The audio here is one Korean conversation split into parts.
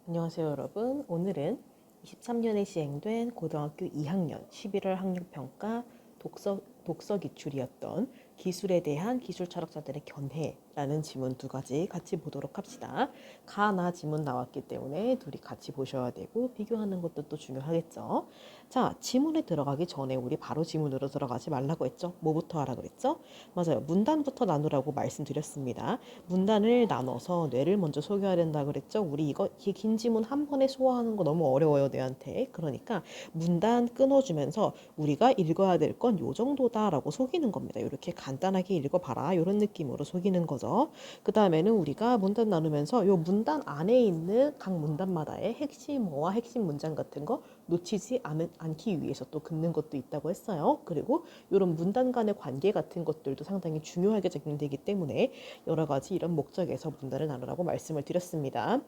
안녕하세요, 여러분. 오늘은 23년에 시행된 고등학교 2학년 11월 학력평가 독서 기출이었던 기술에 대한 기술 철학자들의 견해라는 지문 두 가지 같이 보도록 합시다. 가나 지문 나왔기 때문에 둘이 같이 보셔야 되고 비교하는 것도 또 중요하겠죠. 자, 지문에 들어가기 전에 우리 바로 지문으로 들어가지 말라고 했죠. 뭐부터 하라 그랬죠? 맞아요. 문단부터 나누라고 말씀드렸습니다. 문단을 나눠서 뇌를 먼저 소개해야 된다 그랬죠. 우리 이거 긴 지문 한 번에 소화하는 거 너무 어려워요, 뇌한테. 그러니까 문단 끊어주면서 우리가 읽어야 될 건 요 정도다라고 속이는 겁니다. 이렇게 간단하게 읽어봐라, 이런 느낌으로 속이는 거죠. 그 다음에는 우리가 문단 나누면서 요 문단 안에 있는 각 문단마다의 핵심어와 핵심 문장 같은 거 놓치지 않기 위해서 또 긋는 것도 있다고 했어요. 그리고 이런 문단 간의 관계 같은 것들도 상당히 중요하게 적용되기 때문에 여러 가지 이런 목적에서 문단을 나누라고 말씀을 드렸습니다.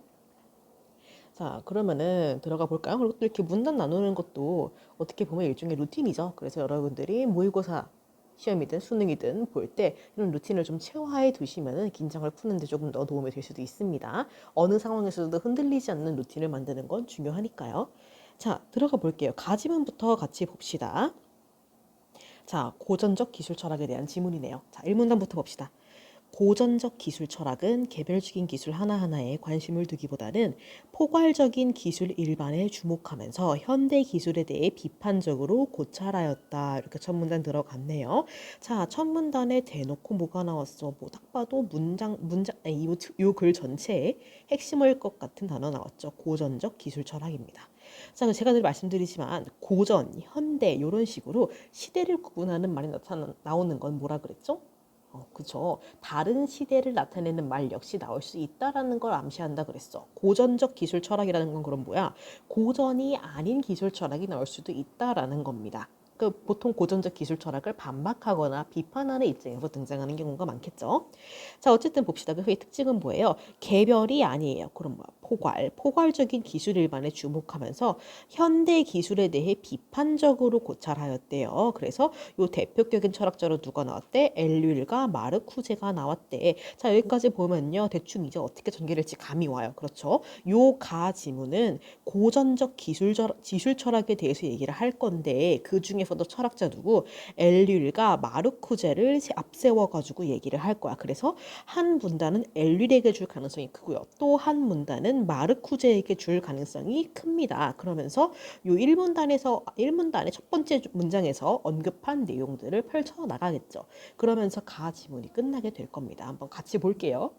자, 그러면은 들어가 볼까요? 그리고 또 이렇게 문단 나누는 것도 어떻게 보면 일종의 루틴이죠. 그래서 여러분들이 모의고사 시험이든 수능이든 볼 때 이런 루틴을 좀 체화해 두시면은 긴장을 푸는데 조금 더 도움이 될 수도 있습니다. 어느 상황에서도 흔들리지 않는 루틴을 만드는 건 중요하니까요. 자, 들어가 볼게요. 가지문부터 같이 봅시다. 자, 고전적 기술 철학에 대한 지문이네요. 자, 1문단부터 봅시다. 고전적 기술 철학은 개별적인 기술 하나하나에 관심을 두기보다는 포괄적인 기술 일반에 주목하면서 현대 기술에 대해 비판적으로 고찰하였다. 이렇게 첫 문단 들어갔네요. 자, 첫 문단에 대놓고 뭐가 나왔어? 뭐 딱 봐도 요 글 전체에 핵심일 것 같은 단어 나왔죠. 고전적 기술 철학입니다. 자, 제가 늘 말씀드리지만 고전, 현대 이런 식으로 시대를 구분하는 말이 나오는 건 뭐라 그랬죠? 그죠. 다른 시대를 나타내는 말 역시 나올 수 있다라는 걸 암시한다 그랬어. 고전적 기술 철학이라는 건 그럼 뭐야? 고전이 아닌 기술 철학이 나올 수도 있다라는 겁니다. 그 보통 고전적 기술 철학을 반박하거나 비판하는 입장에서 등장하는 경우가 많겠죠. 자, 어쨌든 봅시다. 그 회의 특징은 뭐예요? 개별이 아니에요. 그럼 뭐야? 포괄적인 기술 일반에 주목하면서 현대 기술에 대해 비판적으로 고찰하였대요. 그래서 요 대표적인 철학자로 누가 나왔대? 엘릴과 마르쿠제가 나왔대. 자, 여기까지 보면요. 대충 이제 어떻게 전개될지 감이 와요. 그렇죠? 요 가 지문은 고전적 기술 철학에 대해서 얘기를 할 건데 그 중에서도 철학자 누구? 엘릴과 마르쿠제를 앞세워가지고 얘기를 할 거야. 그래서 한 문단은 엘릴에게 줄 가능성이 크고요. 또 한 문단은 마르쿠제에게 줄 가능성이 큽니다. 그러면서 요 1문단의 첫 번째 문장에서 언급한 내용들을 펼쳐 나가겠죠. 그러면서 가 지문이 끝나게 될 겁니다. 한번 같이 볼게요.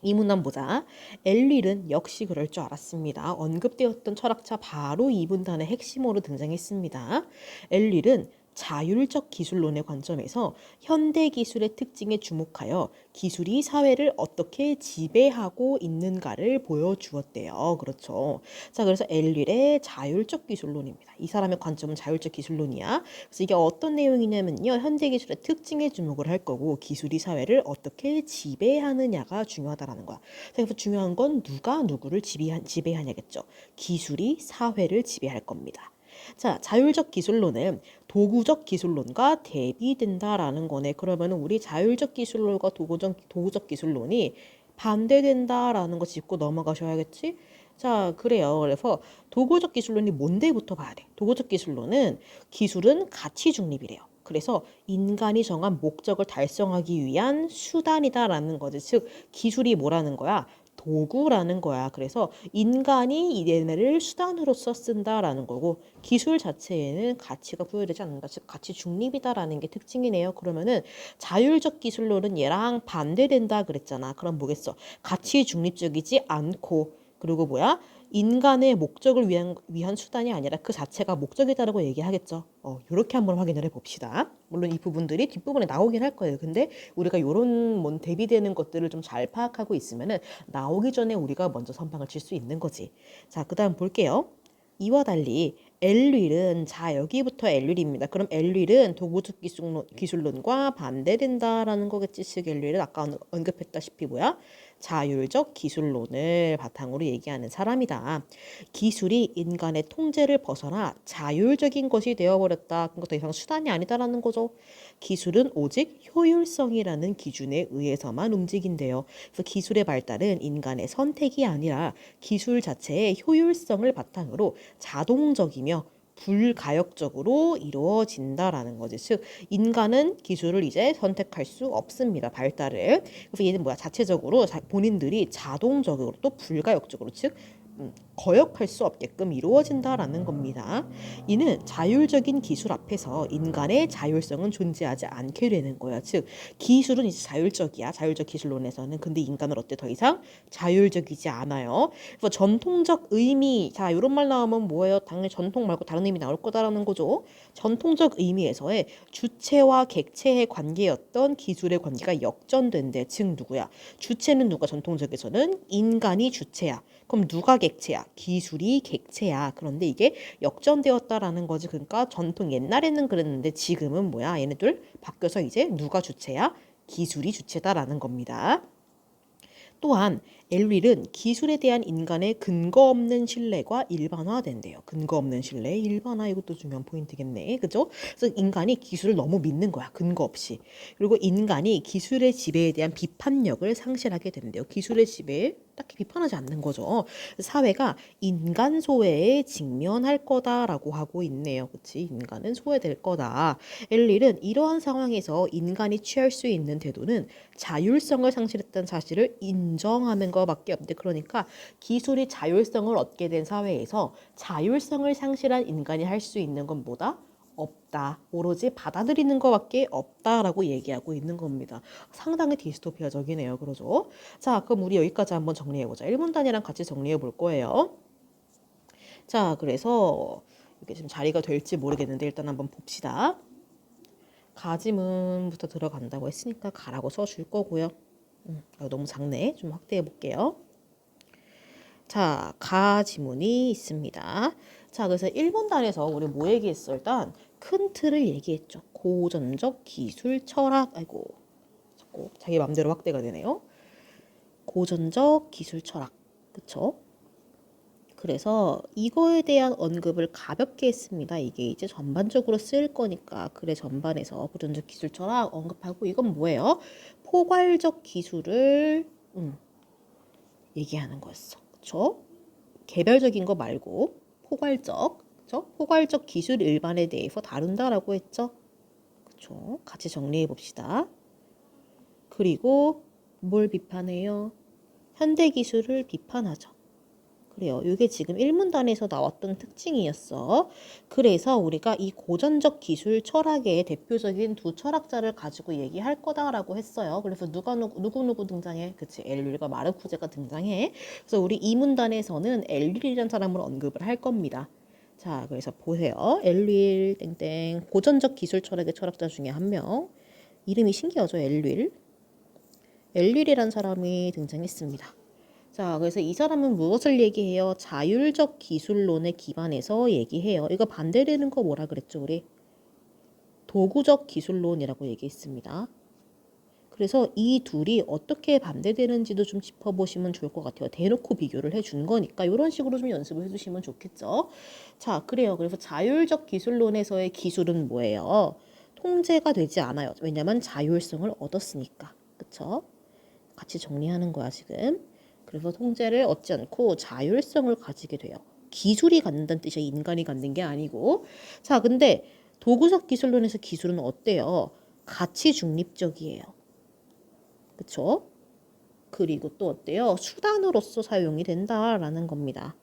이 문단 보자. 엘릴은 역시 그럴 줄 알았습니다. 언급되었던 철학자 바로 이 문단의 핵심으로 등장했습니다. 엘릴은 자율적 기술론의 관점에서 현대 기술의 특징에 주목하여 기술이 사회를 어떻게 지배하고 있는가를 보여주었대요. 그렇죠. 자, 그래서 엘릴의 자율적 기술론입니다. 이 사람의 관점은 자율적 기술론이야. 그래서 이게 어떤 내용이냐면요. 현대 기술의 특징에 주목을 할 거고 기술이 사회를 어떻게 지배하느냐가 중요하다라는 거야. 그래서 중요한 건 누가 누구를 지배하냐겠죠. 기술이 사회를 지배할 겁니다. 자, 자율적 기술론은 도구적 기술론과 대비된다라는 거네. 그러면 우리 자율적 기술론과 도구적 기술론이 반대된다라는 거 짚고 넘어가셔야겠지? 자, 그래요. 그래서 도구적 기술론이 뭔데부터 봐야 돼. 도구적 기술론은 기술은 가치 중립이래요. 그래서 인간이 정한 목적을 달성하기 위한 수단이다라는 거지. 즉, 기술이 뭐라는 거야? 도구라는 거야. 그래서 인간이 얘네를 수단으로서 쓴다라는 거고 기술 자체에는 가치가 부여되지 않는다. 즉 가치 중립이다라는 게 특징이네요. 그러면은 자율적 기술론은 얘랑 반대된다 그랬잖아. 그럼 뭐겠어? 가치 중립적이지 않고 그리고 뭐야? 인간의 목적을 위한 수단이 아니라 그 자체가 목적이다라고 얘기하겠죠. 이렇게 한번 확인을 해봅시다. 물론 이 부분들이 뒷부분에 나오긴 할 거예요. 근데 우리가 이런 뭐 대비되는 것들을 좀 잘 파악하고 있으면은 나오기 전에 우리가 먼저 선방을 칠 수 있는 거지. 자, 그 다음 볼게요. 이와 달리 엘릴은 자 여기부터 엘릴입니다. 그럼 엘릴은 도구적 기술론과 반대된다라는 거겠지. 즉 엘릴은 아까 언급했다시피 뭐야? 자율적 기술론을 바탕으로 얘기하는 사람이다. 기술이 인간의 통제를 벗어나 자율적인 것이 되어버렸다. 그러니까 더 이상 수단이 아니다라는 거죠. 기술은 오직 효율성이라는 기준에 의해서만 움직인대요. 그래서 기술의 발달은 인간의 선택이 아니라 기술 자체의 효율성을 바탕으로 자동적이며 불가역적으로 이루어진다라는 거지. 즉 인간은 기술을 이제 선택할 수 없습니다. 발달을. 그래서 얘는 뭐야? 자체적으로 본인들이 자동적으로 또 불가역적으로 즉 거역할 수 없게끔 이루어진다라는 겁니다. 이는 자율적인 기술 앞에서 인간의 자율성은 존재하지 않게 되는 거야. 즉 기술은 이제 자율적이야. 자율적 기술론에서는. 근데 인간은 어때? 더 이상 자율적이지 않아요. 그래서 전통적 의미, 자 이런 말 나오면 뭐예요? 당연히 전통 말고 다른 의미 나올 거다라는 거죠. 전통적 의미에서의 주체와 객체의 관계였던 기술의 관계가 역전된대. 즉 누구야? 주체는 누가? 전통적에서는 인간이 주체야. 그럼 누가 객체야? 기술이 객체야. 그런데 이게 역전되었다라는 거지. 그러니까 전통 옛날에는 그랬는데 지금은 뭐야? 얘네들 바뀌어서 이제 누가 주체야? 기술이 주체다라는 겁니다. 또한 엘릴은 기술에 대한 인간의 근거 없는 신뢰가 일반화된대요. 근거 없는 신뢰, 일반화 이것도 중요한 포인트겠네. 그죠? 그래서 인간이 기술을 너무 믿는 거야. 근거 없이. 그리고 인간이 기술의 지배에 대한 비판력을 상실하게 된대요. 기술의 지배에 딱히 비판하지 않는 거죠. 사회가 인간 소외에 직면할 거다라고 하고 있네요. 그치? 인간은 소외될 거다. 엘릴은 이러한 상황에서 인간이 취할 수 있는 태도는 자율성을 상실했다는 사실을 인정하는 것밖에 없는데 그러니까 기술이 자율성을 얻게 된 사회에서 자율성을 상실한 인간이 할 수 있는 건 뭐다? 없다. 오로지 받아들이는 것밖에 없다라고 얘기하고 있는 겁니다. 상당히 디스토피아적이네요. 그러죠? 자, 그럼 우리 여기까지 한번 정리해보자. 1분 단위랑 같이 정리해 볼 거예요. 자, 그래서 이게 지금 자리가 될지 모르겠는데 일단 한번 봅시다. 가지문부터 들어간다고 했으니까 가라고 써줄 거고요. 너무 작네. 좀 확대해 볼게요. 자, 가지문이 있습니다. 자, 그래서 1번 단에서 우리 뭐 얘기했어? 일단 큰 틀을 얘기했죠. 고전적 기술 철학. 아이고, 자꾸 자기 맘대로 확대가 되네요. 고전적 기술 철학. 그쵸? 그래서 이거에 대한 언급을 가볍게 했습니다. 이게 이제 전반적으로 쓰일 거니까 그래 전반에서 고전적 기술 철학 언급하고 이건 뭐예요? 포괄적 기술을 얘기하는 거였어. 그쵸? 개별적인 거 말고 포괄적, 그쵸? 포괄적 기술 일반에 대해서 다룬다라고 했죠. 그쵸? 같이 정리해 봅시다. 그리고 뭘 비판해요? 현대 기술을 비판하죠. 그래요. 이게 지금 1문단에서 나왔던 특징이었어. 그래서 우리가 이 고전적 기술 철학의 대표적인 두 철학자를 가지고 얘기할 거다라고 했어요. 그래서 누구 등장해? 그치, 엘릴과 마르쿠제가 등장해. 그래서 우리 2문단에서는 엘릴이라는 사람을 언급을 할 겁니다. 자, 그래서 보세요. 엘릴 땡땡 고전적 기술 철학의 철학자 중에 한 명. 이름이 신기하죠, 엘릴. 엘릴이라는 사람이 등장했습니다. 자, 그래서 이 사람은 무엇을 얘기해요? 자율적 기술론에 기반해서 얘기해요. 이거 반대되는 거 뭐라 그랬죠, 우리? 도구적 기술론이라고 얘기했습니다. 그래서 이 둘이 어떻게 반대되는지도 좀 짚어보시면 좋을 것 같아요. 대놓고 비교를 해준 거니까 이런 식으로 좀 연습을 해주시면 좋겠죠. 자, 그래요. 그래서 자율적 기술론에서의 기술은 뭐예요? 통제가 되지 않아요. 왜냐면 자율성을 얻었으니까. 그쵸? 같이 정리하는 거야, 지금. 그래서 통제를 얻지 않고 자율성을 가지게 돼요. 기술이 갖는다는 뜻이야. 인간이 갖는 게 아니고. 자, 근데 도구적 기술론에서 기술은 어때요? 가치 중립적이에요. 그쵸? 그리고 또 어때요? 수단으로서 사용이 된다라는 겁니다.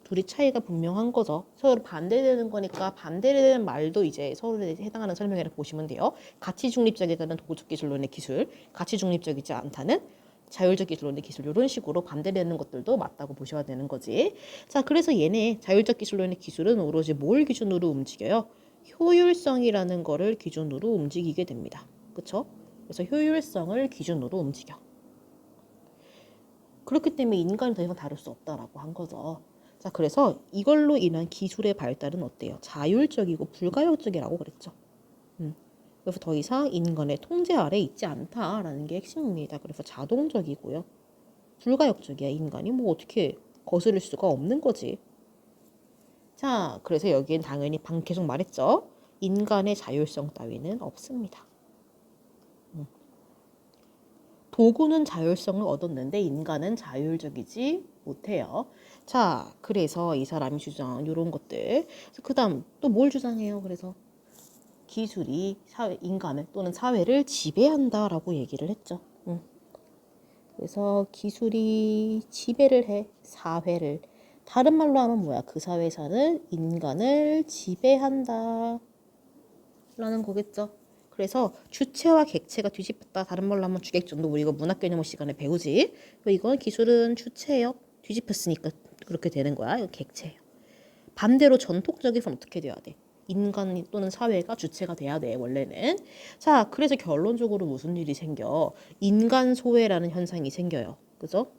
둘이 차이가 분명한 거죠. 서로 반대되는 거니까 반대되는 말도 이제 서로에 해당하는 설명이라고 보시면 돼요. 가치 중립적이다는 도구적 기술론의 기술, 가치 중립적이지 않다는 자율적 기술론의 기술 이런 식으로 반대되는 것들도 맞다고 보셔야 되는 거지. 자, 그래서 얘네 자율적 기술론의 기술은 오로지 뭘 기준으로 움직여요? 효율성이라는 거를 기준으로 움직이게 됩니다. 그쵸? 그래서 효율성을 기준으로 움직여. 그렇기 때문에 인간이 더 이상 다룰 수 없다라고 한 거죠. 자, 그래서 이걸로 인한 기술의 발달은 어때요? 자율적이고 불가역적이라고 그랬죠. 그래서 더 이상 인간의 통제 아래 있지 않다라는 게 핵심입니다. 그래서 자동적이고요. 불가역적이야. 인간이 뭐 어떻게 거스를 수가 없는 거지. 자, 그래서 여기엔 당연히 방 계속 말했죠. 인간의 자율성 따위는 없습니다. 도구는 자율성을 얻었는데 인간은 자율적이지 못해요. 자, 그래서 이 사람이 주장한 이런 것들. 그 다음 또 뭘 주장해요? 그래서 기술이 인간을 또는 사회를 지배한다라고 얘기를 했죠. 그래서 기술이 지배를 해, 사회를. 다른 말로 하면 뭐야? 그 사회에 사는 인간을 지배한다 라는 거겠죠. 그래서 주체와 객체가 뒤집혔다. 다른 말로 하면 주객전도 우리 이거 문학 개념 시간에 배우지. 이건 기술은 주체예요. 뒤집혔으니까 그렇게 되는 거야. 이거 객체예요. 반대로 전통적에서는 어떻게 돼야 돼? 인간 또는 사회가 주체가 돼야 돼, 원래는. 자, 그래서 결론적으로 무슨 일이 생겨? 인간 소외라는 현상이 생겨요. 그죠?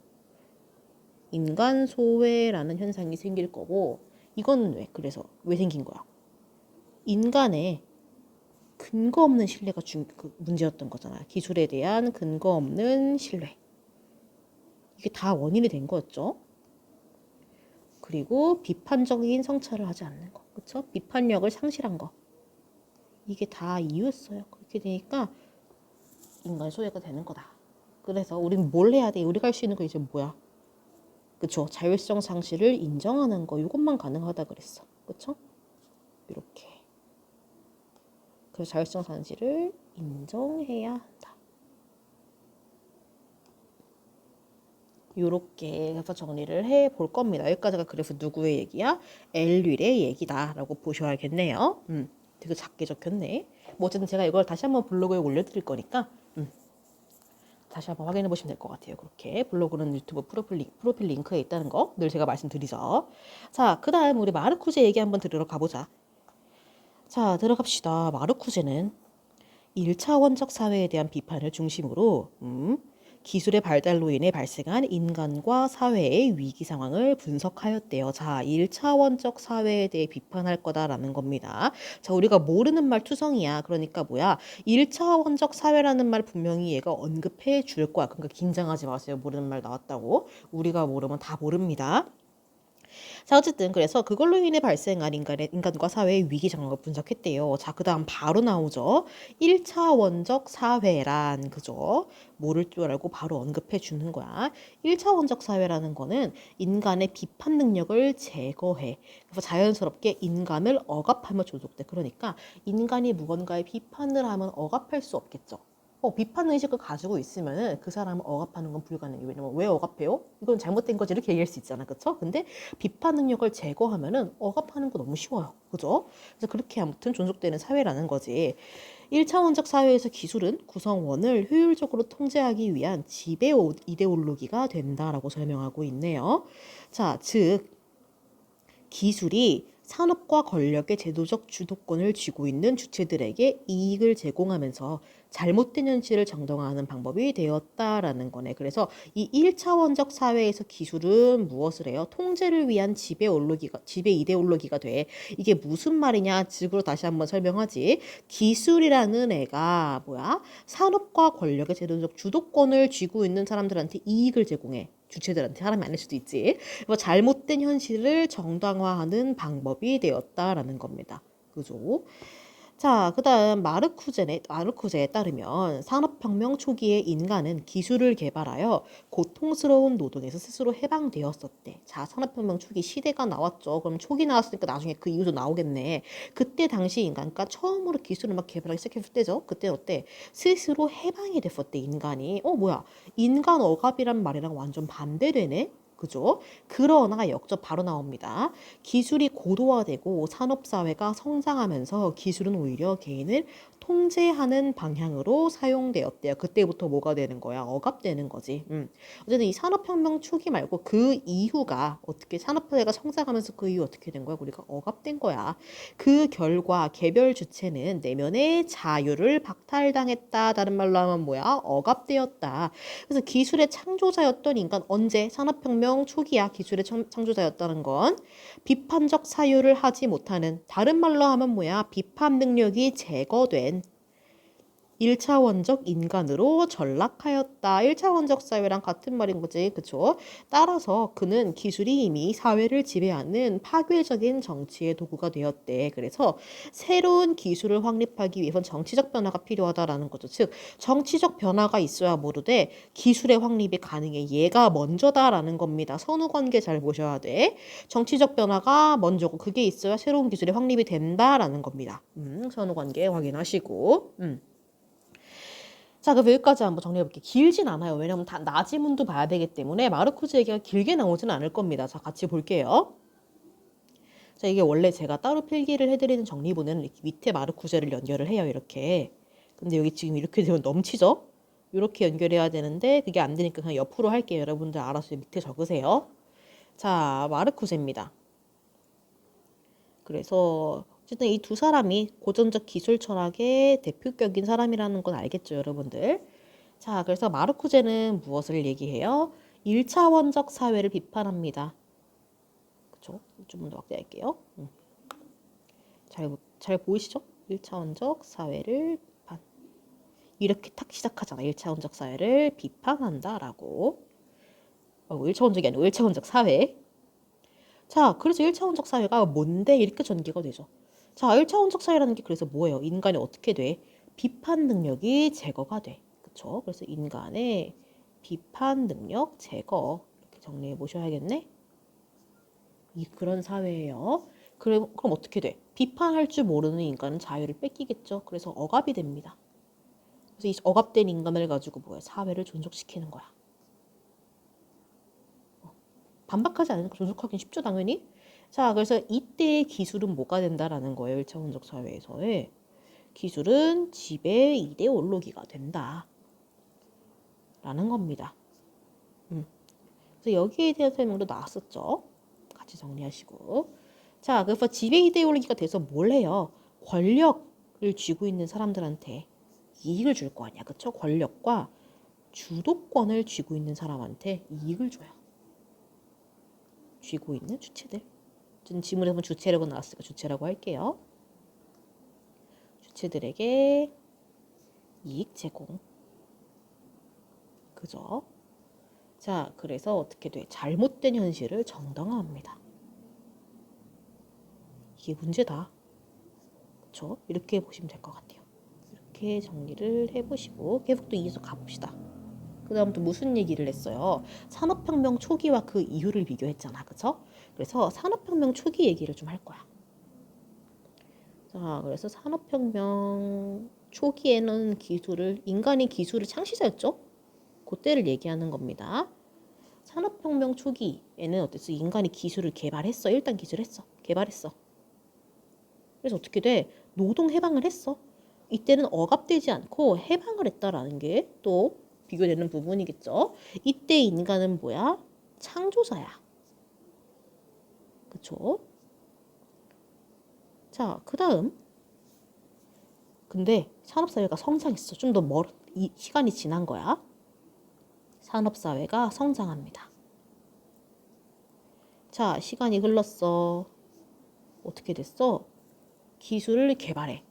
인간 소외라는 현상이 생길 거고, 이거는 왜? 그래서 왜 생긴 거야? 인간의 근거 없는 신뢰가 문제였던 거잖아. 기술에 대한 근거 없는 신뢰. 이게 다 원인이 된 거였죠. 그리고 비판적인 성찰을 하지 않는 거. 그쵸? 비판력을 상실한 거. 이게 다 이유였어요. 그렇게 되니까 인간 소외가 되는 거다. 그래서 우리는 뭘 해야 돼? 우리가 할 수 있는 거 이제 뭐야? 그쵸? 자율성 상실을 인정하는 거. 이것만 가능하다 그랬어. 그쵸? 이렇게. 그래서 자율성 상실을 인정해야 한다. 요렇게 해서 정리를 해 볼 겁니다. 여기까지가 그래서 누구의 얘기야? 엘윌의 얘기다라고 보셔야겠네요. 되게 작게 적혔네. 뭐 어쨌든 제가 이걸 다시 한번 블로그에 올려드릴 거니까 다시 한번 확인해 보시면 될 것 같아요. 그렇게 블로그는 유튜브 프로필 링크에 있다는 거 늘 제가 말씀드리죠. 자, 그 다음 우리 마르쿠제 얘기 한번 들으러 가보자. 자, 들어갑시다. 마르쿠제는 1차원적 사회에 대한 비판을 중심으로 기술의 발달로 인해 발생한 인간과 사회의 위기 상황을 분석하였대요. 자, 1차원적 사회에 대해 비판할 거다라는 겁니다. 자, 우리가 모르는 말 투성이야. 그러니까 뭐야? 1차원적 사회라는 말 분명히 얘가 언급해 줄 거야. 그러니까 긴장하지 마세요. 모르는 말 나왔다고. 우리가 모르면 다 모릅니다. 자, 어쨌든 그래서 그걸로 인해 발생한 인간과 사회의 위기 상황을 분석했대요. 자, 그 다음 바로 나오죠. 1차원적 사회란, 그죠? 모를 줄 알고 바로 언급해 주는 거야. 1차원적 사회라는 거는 인간의 비판 능력을 제거해. 그래서 자연스럽게 인간을 억압하며 존속돼. 그러니까 인간이 무언가에 비판을 하면 억압할 수 없겠죠. 비판 의식을 가지고 있으면 그 사람을 억압하는 건 불가능해요. 왜냐면 왜 억압해요? 이건 잘못된 거지 이렇게 얘기할 수 있잖아. 그쵸? 근데 비판 능력을 제거하면은 억압하는 거 너무 쉬워요. 그죠? 그래서 그렇게 아무튼 존속되는 사회라는 거지. 1차원적 사회에서 기술은 구성원을 효율적으로 통제하기 위한 지배 이데올로기가 된다라고 설명하고 있네요. 자, 즉 기술이 산업과 권력의 제도적 주도권을 쥐고 있는 주체들에게 이익을 제공하면서 잘못된 현실을 정당화하는 방법이 되었다라는 거네. 그래서 이 1차원적 사회에서 기술은 무엇을 해요? 통제를 위한 지배 이데올로기가 돼. 이게 무슨 말이냐? 즉으로 다시 한번 설명하지. 기술이라는 애가 뭐야? 산업과 권력의 제도적 주도권을 쥐고 있는 사람들한테 이익을 제공해. 주체들한테 사람이 아닐 수도 있지. 잘못된 현실을 정당화하는 방법이 되었다라는 겁니다. 그죠? 자, 그 다음 마르쿠제에 따르면 산업혁명 초기에 인간은 기술을 개발하여 고통스러운 노동에서 스스로 해방되었었대. 자, 산업혁명 초기 시대가 나왔죠. 그럼 초기 나왔으니까 나중에 그 이후도 나오겠네. 그때 당시 인간과 처음으로 기술을 막 개발하기 시작했을 때죠. 그때 어때? 스스로 해방이 됐었대, 인간이. 뭐야? 인간 억압이란 말이랑 완전 반대되네? 그죠? 그러나 역적 바로 나옵니다. 기술이 고도화되고 산업사회가 성장하면서 기술은 오히려 개인을 통제하는 방향으로 사용되었대요. 그때부터 뭐가 되는 거야? 억압되는 거지. 어쨌든 이 산업혁명 초기 말고 그 이후가 어떻게 산업사회가 성장하면서 그 이후 어떻게 된 거야? 우리가 억압된 거야. 그 결과 개별 주체는 내면의 자유를 박탈당했다. 다른 말로 하면 뭐야? 억압되었다. 그래서 기술의 창조자였던 인간 언제? 산업혁명 초기야. 기술의 창조자였다는 건 비판적 사유를 하지 못하는 다른 말로 하면 뭐야? 비판 능력이 제거된 1차원적 인간으로 전락하였다. 1차원적 사회랑 같은 말인 거지. 그쵸? 따라서 그는 기술이 이미 사회를 지배하는 파괴적인 정치의 도구가 되었대. 그래서 새로운 기술을 확립하기 위해선 정치적 변화가 필요하다라는 거죠. 즉, 정치적 변화가 있어야 모르되 기술의 확립이 가능해. 얘가 먼저다라는 겁니다. 선후관계 잘 보셔야 돼. 정치적 변화가 먼저고 그게 있어야 새로운 기술의 확립이 된다라는 겁니다. 선후관계 확인하시고. 자, 그럼 여기까지 한번 정리해볼게요. 길진 않아요. 왜냐면 다 나지문도 봐야 되기 때문에 마르쿠스 얘기가 길게 나오지는 않을 겁니다. 자, 같이 볼게요. 자, 이게 원래 제가 따로 필기를 해드리는 정리본에는 이렇게 밑에 마르쿠제를 연결을 해요. 이렇게. 근데 여기 지금 이렇게 되면 넘치죠? 이렇게 연결해야 되는데 그게 안 되니까 그냥 옆으로 할게요. 여러분들 알아서 밑에 적으세요. 자, 마르쿠제입니다. 그래서 어쨌든 이 두 사람이 고전적 기술 철학의 대표격인 사람이라는 건 알겠죠, 여러분들? 자, 그래서 마르쿠제는 무엇을 얘기해요? 1차원적 사회를 비판합니다. 그쵸? 좀 더 확대할게요. 잘 보이시죠? 1차원적 사회를 비판. 이렇게 탁 시작하잖아. 1차원적 사회를 비판한다라고. 1차원적이 아니고 1차원적 사회. 자, 그래서 1차원적 사회가 뭔데 이렇게 전개가 되죠. 자, 1차원적 사회라는 게 그래서 뭐예요? 인간이 어떻게 돼? 비판 능력이 제거가 돼. 그쵸? 그래서 인간의 비판 능력 제거. 이렇게 정리해 보셔야겠네? 그런 사회예요. 그럼 어떻게 돼? 비판할 줄 모르는 인간은 자유를 뺏기겠죠. 그래서 억압이 됩니다. 그래서 이 억압된 인간을 가지고 뭐야? 사회를 존속시키는 거야. 반박하지 않으니까 존속하긴 쉽죠, 당연히. 자, 그래서 이때의 기술은 뭐가 된다라는 거예요. 1차원적 사회에서의. 기술은 지배 이데올로기가 된다. 라는 겁니다. 그래서 여기에 대한 설명도 나왔었죠. 같이 정리하시고. 자, 그래서 지배 이데올로기가 돼서 뭘 해요? 권력을 쥐고 있는 사람들한테 이익을 줄 거 아니야. 그쵸? 권력과 주도권을 쥐고 있는 사람한테 이익을 줘요. 쥐고 있는 주체들. 전 지문에 보면 주체라고 나왔으니까 주체라고 할게요. 주체들에게 이익 제공. 그죠? 자, 그래서 어떻게 돼? 잘못된 현실을 정당화합니다. 이게 문제다. 그쵸? 이렇게 보시면 될 것 같아요. 이렇게 정리를 해보시고 계속 또 이어서 가봅시다. 그 다음 또 무슨 얘기를 했어요? 산업혁명 초기와 그 이후를 비교했잖아. 그쵸? 그래서 산업혁명 초기 얘기를 좀 할 거야. 자, 그래서 산업혁명 초기에는 인간이 기술의 창시자였죠? 그때를 얘기하는 겁니다. 산업혁명 초기에는 어땠어? 인간이 기술을 개발했어. 일단 기술했어. 개발했어. 그래서 어떻게 돼? 노동 해방을 했어. 이때는 억압되지 않고 해방을 했다라는 게 또 비교되는 부분이겠죠. 이때 인간은 뭐야? 창조자야. 그쵸? 자, 그 다음. 근데 산업사회가 성장했어. 좀 더 시간이 지난 거야. 산업사회가 성장합니다. 자, 시간이 흘렀어. 어떻게 됐어? 기술을 개발해.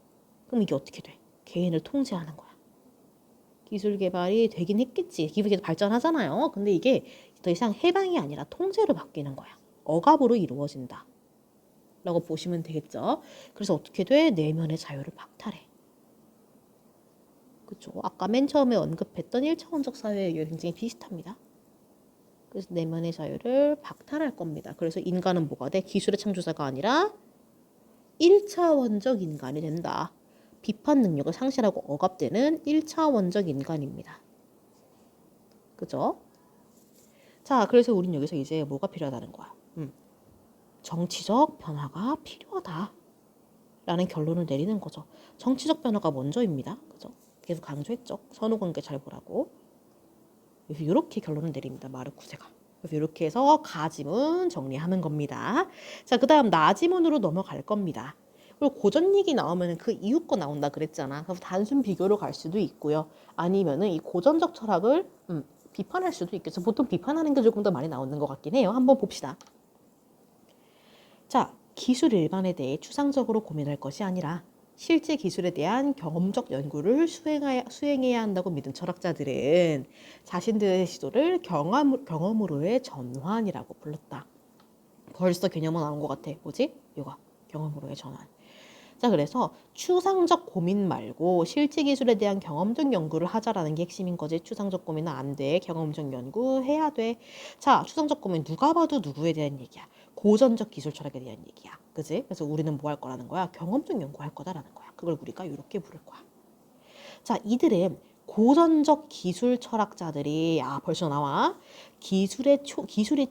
그럼 이게 어떻게 돼? 개인을 통제하는 거야. 기술 개발이 되긴 했겠지. 기술이 계속 발전하잖아요. 근데 이게 더 이상 해방이 아니라 통제로 바뀌는 거야. 억압으로 이루어진다. 라고 보시면 되겠죠. 그래서 어떻게 돼? 내면의 자유를 박탈해. 그쵸? 아까 맨 처음에 언급했던 1차원적 사회의 굉장히 비슷합니다. 그래서 내면의 자유를 박탈할 겁니다. 그래서 인간은 뭐가 돼? 기술의 창조자가 아니라 1차원적 인간이 된다. 비판 능력을 상실하고 억압되는 1차원적 인간입니다. 그죠? 자, 그래서 우린 여기서 이제 뭐가 필요하다는 거야? 정치적 변화가 필요하다. 라는 결론을 내리는 거죠. 정치적 변화가 먼저입니다. 그죠? 계속 강조했죠. 선후관계 잘 보라고. 그래서 이렇게 결론을 내립니다. 마르쿠세가. 그래서 이렇게 해서 가지문 정리하는 겁니다. 자, 그 다음 나지문으로 넘어갈 겁니다. 그리고 고전 얘기 나오면 그 이후 거 나온다 그랬잖아. 그래서 단순 비교로 갈 수도 있고요. 아니면은 이 고전적 철학을 비판할 수도 있겠죠. 보통 비판하는 게 조금 더 많이 나오는 것 같긴 해요. 한번 봅시다. 자, 기술 일반에 대해 추상적으로 고민할 것이 아니라 실제 기술에 대한 경험적 연구를 수행해야 한다고 믿은 철학자들은 자신들의 시도를 경험으로의 전환이라고 불렀다. 벌써 개념은 나온 것 같아. 뭐지? 이거 경험으로의 전환. 자, 그래서 추상적 고민 말고 실제 기술에 대한 경험적 연구를 하자라는 게 핵심인 거지. 추상적 고민은 안 돼. 경험적 연구 해야 돼. 자, 추상적 고민 누가 봐도 누구에 대한 얘기야? 고전적 기술 철학에 대한 얘기야. 그지? 그래서 우리는 뭐 할 거라는 거야? 경험적 연구할 거다라는 거야. 그걸 우리가 이렇게 부를 거야. 자, 이들은 고전적 기술 철학자들이 벌써 나와. 기술이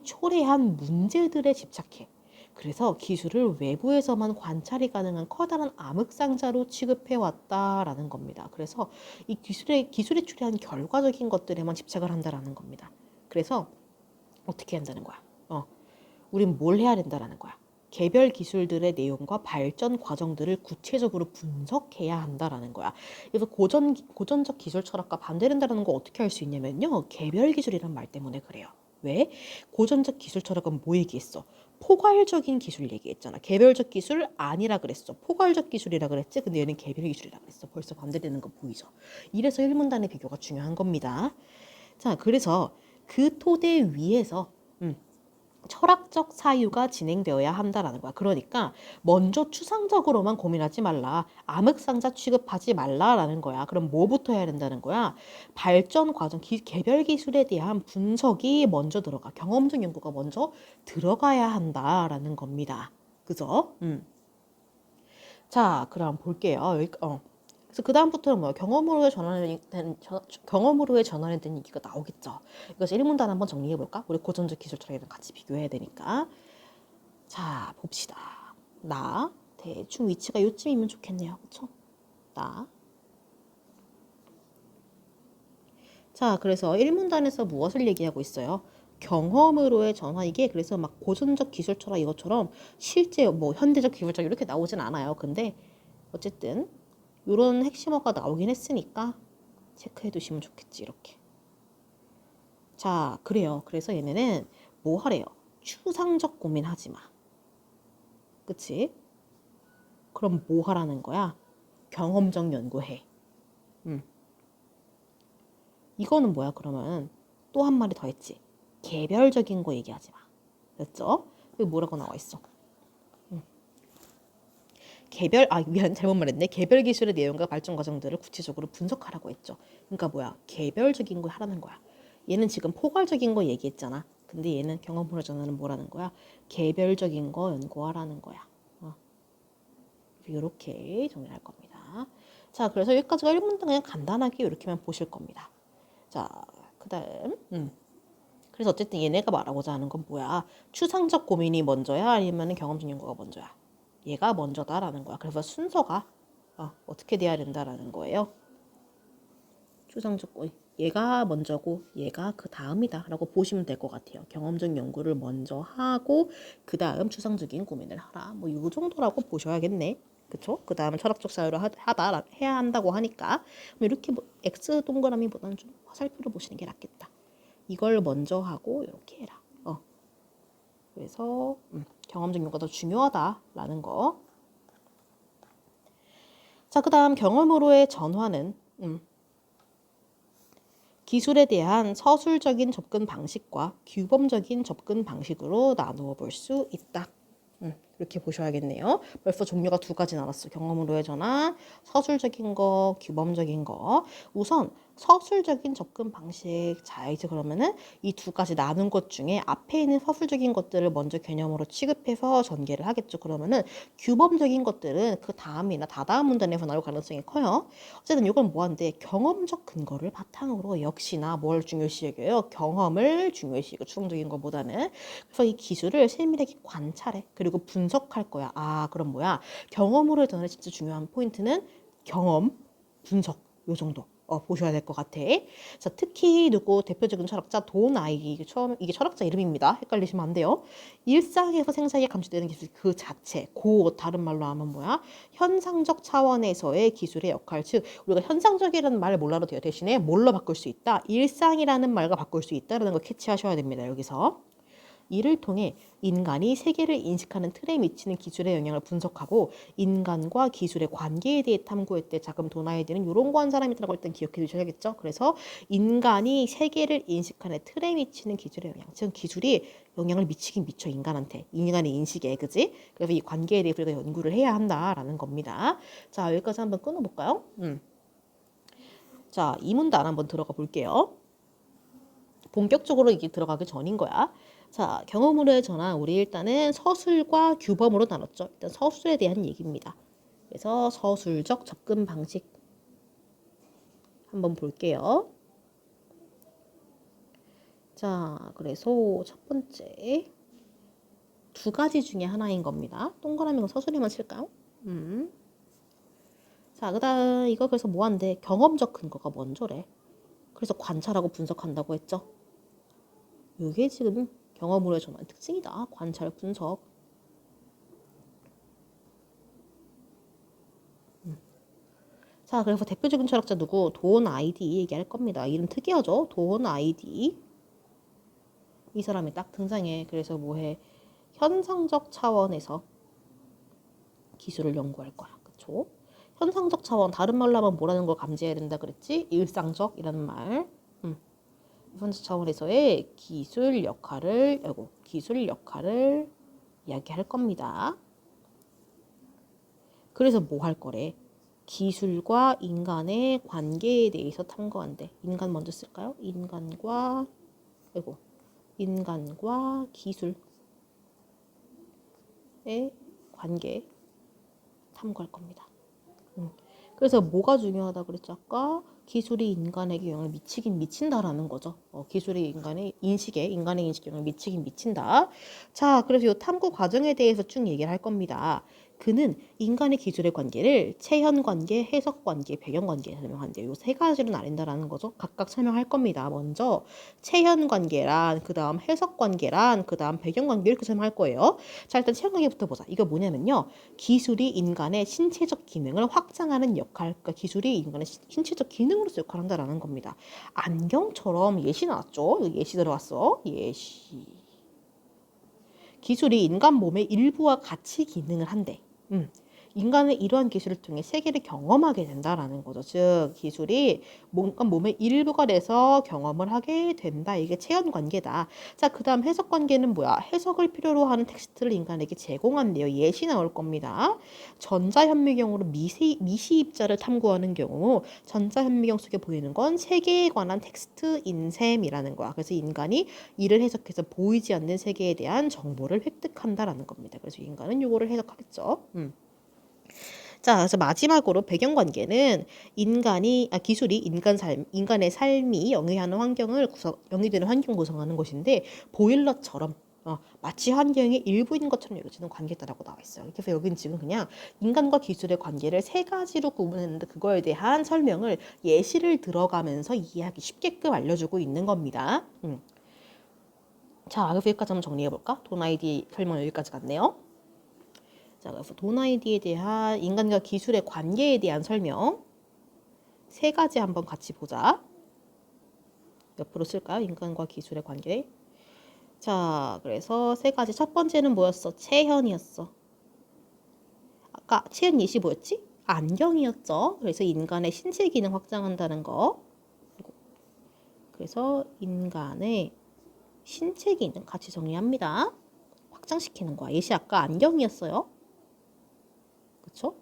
초래한 문제들에 집착해. 그래서 기술을 외부에서만 관찰이 가능한 커다란 암흑상자로 취급해 왔다라는 겁니다. 그래서 이 기술에 초래한 결과적인 것들에만 집착을 한다라는 겁니다. 그래서 어떻게 한다는 거야? 우린 뭘 해야 된다라는 거야? 개별 기술들의 내용과 발전 과정들을 구체적으로 분석해야 한다라는 거야. 그래서 고전적 기술 철학과 반대된다는 거 어떻게 할 수 있냐면요. 개별 기술이란 말 때문에 그래요. 왜? 고전적 기술 철학은 뭐 얘기했어? 포괄적인 기술 얘기했잖아. 개별적 기술 아니라 그랬어. 포괄적 기술이라 그랬지. 근데 얘는 개별 기술이라 그랬어. 벌써 반대되는 거 보이죠? 이래서 일문단의 비교가 중요한 겁니다. 자, 그래서 그 토대 위에서 철학적 사유가 진행되어야 한다라는 거야. 그러니까 먼저 추상적으로만 고민하지 말라. 암흑상자 취급하지 말라라는 거야. 그럼 뭐부터 해야 된다는 거야? 발전 과정, 개별 기술에 대한 분석이 먼저 들어가. 경험적 연구가 먼저 들어가야 한다라는 겁니다. 그죠? 자, 그럼 볼게요. 그래서 그 다음부터는 뭐야? 경험으로의 전환에 대한 얘기가 나오겠죠. 이것을 일문단 한번 정리해 볼까? 우리 고전적 기술 철학이랑 같이 비교해야 되니까. 자, 봅시다. 나 대충 위치가 요쯤이면 좋겠네요. 그렇죠? 나. 자, 그래서 일문단에서 무엇을 얘기하고 있어요? 경험으로의 전환. 이게 그래서 막 고전적 기술 철학 이것처럼 실제 뭐 현대적 기술 철학 이렇게 나오진 않아요. 근데 어쨌든 이런 핵심어가 나오긴 했으니까 체크해 두시면 좋겠지. 이렇게. 자, 그래요. 그래서 얘네는 뭐 하래요? 추상적 고민하지 마. 그치? 그럼 뭐 하라는 거야? 경험적 연구해. 이거는 뭐야? 그러면 또 한 마디 더 했지. 개별적인 거 얘기하지 마. 됐죠? 여기 뭐라고 나와 있어? 미안, 잘못 말했네. 개별 기술의 내용과 발전 과정들을 구체적으로 분석하라고 했죠. 그러니까 뭐야? 개별적인 거 하라는 거야. 얘는 지금 포괄적인 거 얘기했잖아. 근데 얘는 경험으로 전하는 뭐라는 거야? 개별적인 거 연구하라는 거야. 이렇게 정리할 겁니다. 자, 그래서 여기까지가 1문단 그냥 간단하게 이렇게만 보실 겁니다. 자, 그 다음 그래서 어쨌든 얘네가 말하고자 하는 건 뭐야? 추상적 고민이 먼저야? 아니면 경험적 연구가 먼저야? 얘가 먼저다라는 거야. 그래서 순서가 어떻게 돼야 된다라는 거예요. 추상적 고민. 얘가 먼저고 얘가 그 다음이다 라고 보시면 될 것 같아요. 경험적 연구를 먼저 하고 그 다음 추상적인 고민을 하라. 뭐 이 정도라고 보셔야겠네. 그쵸? 그 다음에 철학적 사유를 해야 한다고 하니까 이렇게 뭐 X 동그라미보다는 좀 화살표를 보시는 게 낫겠다. 이걸 먼저 하고 이렇게 해라. 그래서 경험적 연구가 더 중요하다라는 거. 자, 그 다음 경험으로의 전환은 기술에 대한 서술적인 접근 방식과 규범적인 접근 방식으로 나누어 볼 수 있다. 이렇게 보셔야겠네요. 벌써 종류가 두 가지 나왔어. 경험으로의 전환, 서술적인 거, 규범적인 거. 우선 서술적인 접근 방식. 자, 이제 그러면은 이 두 가지 나눈 것 중에 앞에 있는 서술적인 것들을 먼저 개념으로 취급해서 전개를 하겠죠. 그러면은 규범적인 것들은 그 다음이나 다다음 문단에서 나올 가능성이 커요. 어쨌든 이건 뭐한데 경험적 근거를 바탕으로 역시나 뭘 중요시 여겨요? 경험을 중요시 여겨. 추상적인 것보다는. 그래서 이 기술을 세밀하게 관찰해. 그리고 분석할 거야. 그럼 뭐야? 경험으로 전환의 진짜 중요한 포인트는 경험, 분석. 요 정도. 보셔야 될 것 같아. 자, 특히 누구 대표적인 철학자 도나이 이게 철학자 이름입니다. 헷갈리시면 안 돼요. 일상에서 생생하게 감지되는 기술 그 자체, 다른 말로 하면 뭐야? 현상적 차원에서의 기술의 역할, 즉 우리가 현상적이라는 말을 몰라도 돼요. 대신에 뭘로 바꿀 수 있다? 일상이라는 말과 바꿀 수 있다라는 거 캐치하셔야 됩니다. 여기서 이를 통해 인간이 세계를 인식하는 틀에 미치는 기술의 영향을 분석하고 인간과 기술의 관계에 대해 탐구했대. 자, 그럼 도나이드는 이런 거 한 사람이라고 일단 기억해 두셔야겠죠. 그래서 인간이 세계를 인식하는 틀에 미치는 기술의 영향. 즉 기술이 영향을 미치긴 미쳐 인간한테. 인간의 인식에. 그지? 그래서 이 관계에 대해 우리가 연구를 해야 한다라는 겁니다. 자, 여기까지 한번 끊어볼까요? 자, 이 문단 한번 들어가 볼게요. 본격적으로 이게 들어가기 전인 거야. 자, 경험으로의 전환. 우리 일단은 서술과 규범으로 나눴죠. 일단 서술에 대한 얘기입니다. 그래서 서술적 접근 방식 한번 볼게요. 자, 그래서 첫 번째 두 가지 중에 하나인 겁니다. 동그라미가 서술에만 칠까요? 자, 그다음 이거 그래서 뭐 한대? 경험적 근거가 먼저래. 그래서 관찰하고 분석한다고 했죠. 이게 지금 경험으로의 전환 특징이다. 관찰, 분석. 자, 그래서 대표적인 철학자 누구? 돈 아이디 얘기할 겁니다. 이름 특이하죠? 돈 아이디. 이 사람이 딱 등장해. 그래서 뭐해? 현상적 차원에서 기술을 연구할 거야. 그쵸? 현상적 차원, 다른 말로 하면 뭐라는 걸 감지해야 된다 그랬지? 일상적이라는 말. 현상적 차원에서의 기술 역할을 이야기할 겁니다. 그래서 뭐 할 거래? 기술과 인간의 관계에 대해서 탐구한대. 인간 먼저 쓸까요? 인간과 기술의 관계 탐구할 겁니다. 그래서 뭐가 중요하다 그랬죠? 아까 기술이 인간에게 영향을 미치긴 미친다라는 거죠. 기술이 인간의 인식에 영향을 미치긴 미친다. 자, 그래서 이 탐구 과정에 대해서 쭉 얘기를 할 겁니다. 그는 인간의 기술의 관계를 체현 관계, 해석 관계, 배경 관계에 설명한대요. 이 세 가지로 나뉜다라는 거죠. 각각 설명할 겁니다. 먼저 체현 관계란, 그 다음 해석 관계란, 그 다음 배경 관계 이렇게 설명할 거예요. 자, 일단 체현 관계부터 보자. 이거 뭐냐면요. 기술이 인간의 신체적 기능을 확장하는 역할, 그러니까 기술이 인간의 신체적 기능으로서 역할을 한다라는 겁니다. 안경처럼 예시 나왔죠? 여기 예시 들어왔어. 예시. 기술이 인간 몸의 일부와 같이 기능을 한대. 인간은 이러한 기술을 통해 세계를 경험하게 된다라는 거죠. 즉 기술이 인간 몸의 일부가 돼서 경험을 하게 된다. 이게 체현 관계다. 자, 그 다음 해석 관계는 뭐야? 해석을 필요로 하는 텍스트를 인간에게 제공한대요. 예시 나올 겁니다. 전자현미경으로 미시입자를 탐구하는 경우 전자현미경 속에 보이는 건 세계에 관한 텍스트인 셈이라는 거야. 그래서 인간이 이를 해석해서 보이지 않는 세계에 대한 정보를 획득한다라는 겁니다. 그래서 인간은 이거를 해석하겠죠. 자, 그래서 마지막으로 배경관계는 기술이 인간의 삶이 영위하는 영위되는 환경을 구성하는 것인데, 보일러처럼, 마치 환경의 일부인 것처럼 여겨지는 관계다라고 나와 있어요. 그래서 여기는 지금 그냥 인간과 기술의 관계를 세 가지로 구분했는데, 그거에 대한 설명을 예시를 들어가면서 이해하기 쉽게끔 알려주고 있는 겁니다. 자, 그래서 여기까지 한번 정리해볼까? 돈 아이디 설명 여기까지 갔네요. 자, 그래서 돈 아이디에 대한 인간과 기술의 관계에 대한 설명 세 가지 한번 같이 보자. 옆으로 쓸까요? 인간과 기술의 관계. 자, 그래서 세 가지. 첫 번째는 뭐였어? 체현이었어. 아까 체현 예시 뭐였지? 안경이었죠. 그래서 인간의 신체 기능 확장한다는 거. 그래서 인간의 신체 기능 같이 정리합니다. 확장시키는 거야. 예시 아까 안경이었어요. 그쵸?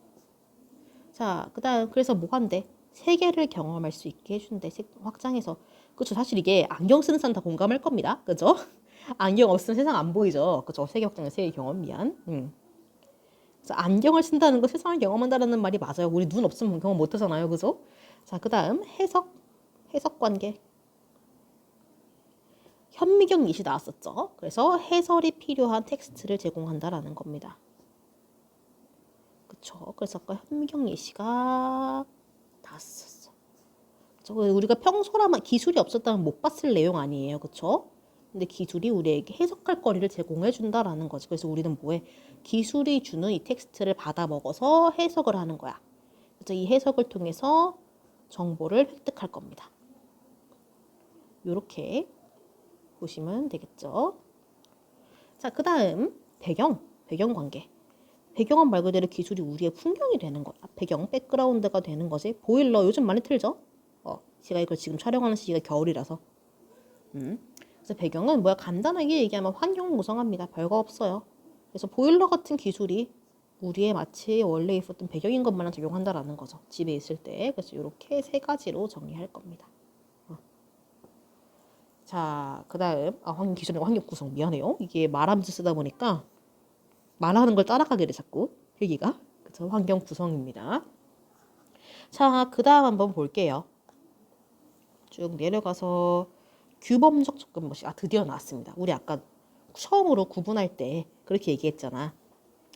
자, 그다음 그래서 뭐 한대? 세계를 경험할 수 있게 해준대. 확장해서. 그쵸? 사실 이게 안경 쓰는 사람 다 공감할 겁니다. 그죠? 안경 없으면 세상 안 보이죠. 그죠? 세계 확장의 세계 경험 미안. 그래서 안경을 쓴다는 거 세상을 경험한다는 말이 맞아요. 우리 눈 없으면 경험 못 하잖아요. 그죠? 자, 그다음 해석 관계. 현미경 예시 나왔었죠. 그래서 해설이 필요한 텍스트를 제공한다라는 겁니다. 그쵸? 그래서 아까 현미경 예시가 나왔었어. 그쵸? 우리가 평소라면 기술이 없었다면 못 봤을 내용 아니에요. 그쵸? 근데 기술이 우리에게 해석할 거리를 제공해 준다라는 거지. 그래서 우리는 뭐해? 기술이 주는 이 텍스트를 받아 먹어서 해석을 하는 거야. 그래서 이 해석을 통해서 정보를 획득할 겁니다. 이렇게 보시면 되겠죠. 자, 그 다음 배경 관계. 배경은 말 그대로 기술이 우리의 풍경이 되는 거야. 배경, 백그라운드가 되는 거지. 보일러 요즘 많이 틀죠? 제가 이걸 지금 촬영하는 시기가 겨울이라서. 그래서 배경은 뭐야? 간단하게 얘기하면 환경 구성합니다. 별거 없어요. 그래서 보일러 같은 기술이 우리의 마치 원래 있었던 배경인 것만은 적용한다라는 거죠. 집에 있을 때. 그래서 이렇게 세 가지로 정리할 겁니다. 자, 그 다음 환경 기술과 환경 구성. 미안해요. 이게 말하면서 쓰다 보니까 말하는 걸 따라가게 돼 자꾸 필기가. 그래서 환경 구성입니다. 자, 그 다음 한번 볼게요. 쭉 내려가서 규범적 접근 방식. 드디어 나왔습니다. 우리 아까 처음으로 구분할 때 그렇게 얘기했잖아.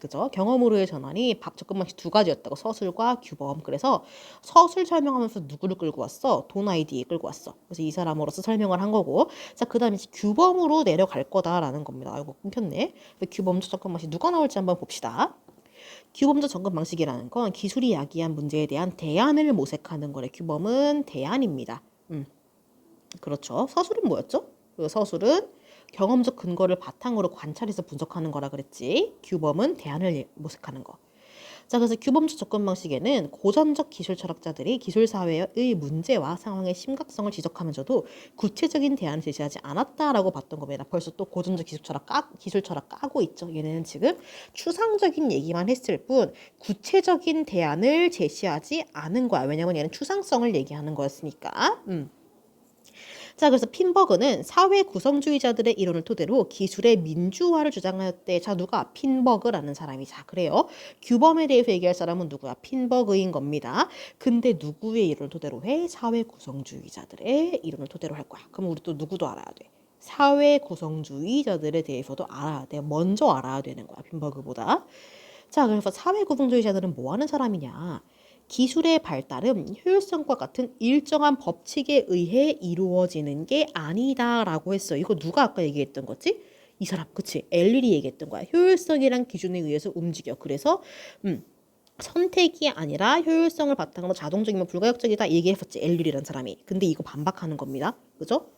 그죠? 경험으로의 전환이 접근 방식 두 가지였다고. 서술과 규범. 그래서 서술 설명하면서 누구를 끌고 왔어? 돈 아이디 끌고 왔어. 그래서 이 사람으로서 설명을 한 거고. 자, 그 다음에 규범으로 내려갈 거다라는 겁니다. 아이고, 끊겼네. 규범적 접근 방식 누가 나올지 한번 봅시다. 규범적 접근 방식이라는 건 기술이 야기한 문제에 대한 대안을 모색하는 거래. 규범은 대안입니다. 그렇죠. 서술은 뭐였죠? 서술은 경험적 근거를 바탕으로 관찰해서 분석하는 거라 그랬지. 규범은 대안을 모색하는 거. 자, 그래서 규범적 접근 방식에는 고전적 기술 철학자들이 기술 사회의 문제와 상황의 심각성을 지적하면서도 구체적인 대안을 제시하지 않았다라고 봤던 겁니다. 벌써 또 고전적 기술 철학 까고 있죠. 얘네는 지금 추상적인 얘기만 했을 뿐 구체적인 대안을 제시하지 않은 거야. 왜냐면 얘는 추상성을 얘기하는 거였으니까. 자, 그래서 핀버그는 사회 구성주의자들의 이론을 토대로 기술의 민주화를 주장하였대. 자, 누가? 핀버그라는 사람이. 자, 그래요. 규범에 대해서 얘기할 사람은 누구야? 핀버그인 겁니다. 근데 누구의 이론을 토대로 해? 사회 구성주의자들의 이론을 토대로 할 거야. 그럼 우리 또 누구도 알아야 돼. 사회 구성주의자들에 대해서도 알아야 돼. 먼저 알아야 되는 거야. 핀버그보다. 자, 그래서 사회 구성주의자들은 뭐 하는 사람이냐? 기술의 발달은 효율성과 같은 일정한 법칙에 의해 이루어지는 게 아니다라고 했어. 이거 누가 아까 얘기했던 거지? 이 사람, 그치? 엘릴이 얘기했던 거야. 효율성이란 기준에 의해서 움직여. 그래서 선택이 아니라 효율성을 바탕으로 자동적이면 불가역적이다 얘기했었지. 엘릴이란 사람이. 근데 이거 반박하는 겁니다. 그죠?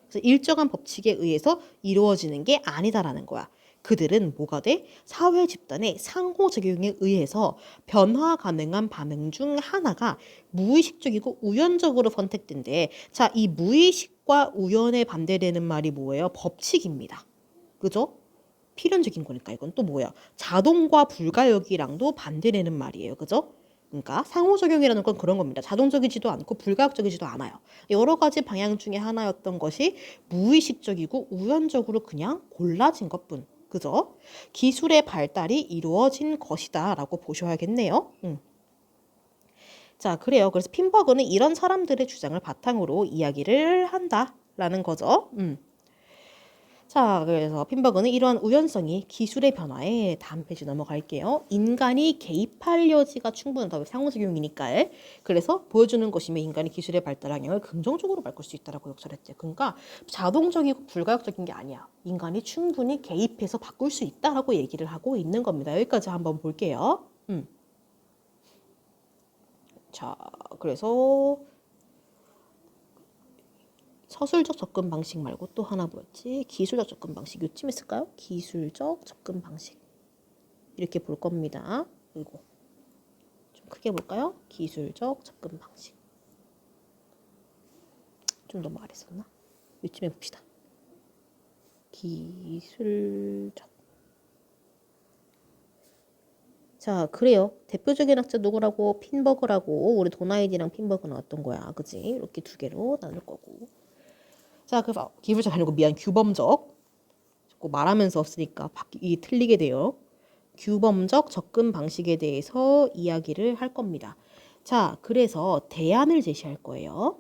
그래서 일정한 법칙에 의해서 이루어지는 게 아니다라는 거야. 그들은 뭐가 돼? 사회 집단의 상호작용에 의해서 변화 가능한 반응 중 하나가 무의식적이고 우연적으로 선택된대. 자, 이 무의식과 우연에 반대되는 말이 뭐예요? 법칙입니다. 그죠? 필연적인 거니까 이건 또 뭐야? 자동과 불가역이랑도 반대되는 말이에요. 그죠? 그러니까 상호작용이라는 건 그런 겁니다. 자동적이지도 않고 불가역적이지도 않아요. 여러 가지 방향 중에 하나였던 것이 무의식적이고 우연적으로 그냥 골라진 것뿐. 그죠? 기술의 발달이 이루어진 것이다 라고 보셔야겠네요. 자, 그래요. 그래서 핀버그는 이런 사람들의 주장을 바탕으로 이야기를 한다라는 거죠. 자, 그래서 핀버그는 이러한 우연성이 기술의 변화에 다음 페이지 넘어갈게요. 인간이 개입할 여지가 충분하다. 상호작용이니까. 그래서 보여주는 것이며 인간이 기술의 발달 방향을 긍정적으로 바꿀 수 있다라고 역설했대. 그러니까 자동적이고 불가역적인 게 아니야. 인간이 충분히 개입해서 바꿀 수 있다라고 얘기를 하고 있는 겁니다. 여기까지 한번 볼게요. 자, 그래서 서술적 접근 방식 말고 또 하나 뭐였지? 기술적 접근 방식. 요쯤 했을까요? 기술적 접근 방식. 이렇게 볼 겁니다. 그리고 좀 크게 볼까요? 기술적 접근 방식. 좀 너무 아랬었나? 요쯤에 봅시다. 기술적. 자, 그래요. 대표적인 학자 누구라고? 핀버그라고. 우리 도나이디랑 핀버그는 어떤 거야? 그지? 이렇게 두 개로 나눌 거고. 자, 그래서 기술적 아니고 미안 규범적. 자꾸 말하면서 없으니까 틀리게 돼요. 규범적 접근 방식에 대해서 이야기를 할 겁니다. 자, 그래서 대안을 제시할 거예요.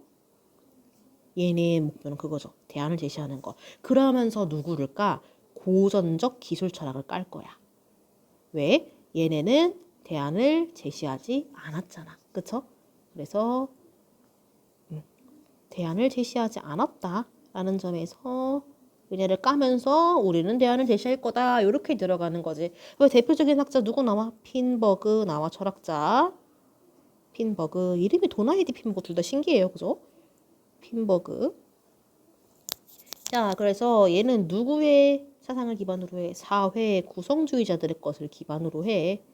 얘네 목표는 그거죠. 대안을 제시하는 거. 그러면서 누구를 까? 고전적 기술 철학을 깔 거야. 왜? 얘네는 대안을 제시하지 않았잖아. 그쵸? 그래서 대안을 제시하지 않았다라는 점에서 얘네를 까면서 우리는 대안을 제시할 거다. 이렇게 들어가는 거지. 대표적인 학자 누구 나와? 핀버그 나와. 철학자. 핀버그. 이름이 도나이디 핀버그 둘 다 신기해요. 그죠? 핀버그. 자, 그래서 얘는 누구의 사상을 기반으로 해. 사회 구성주의자들의 것을 기반으로 해.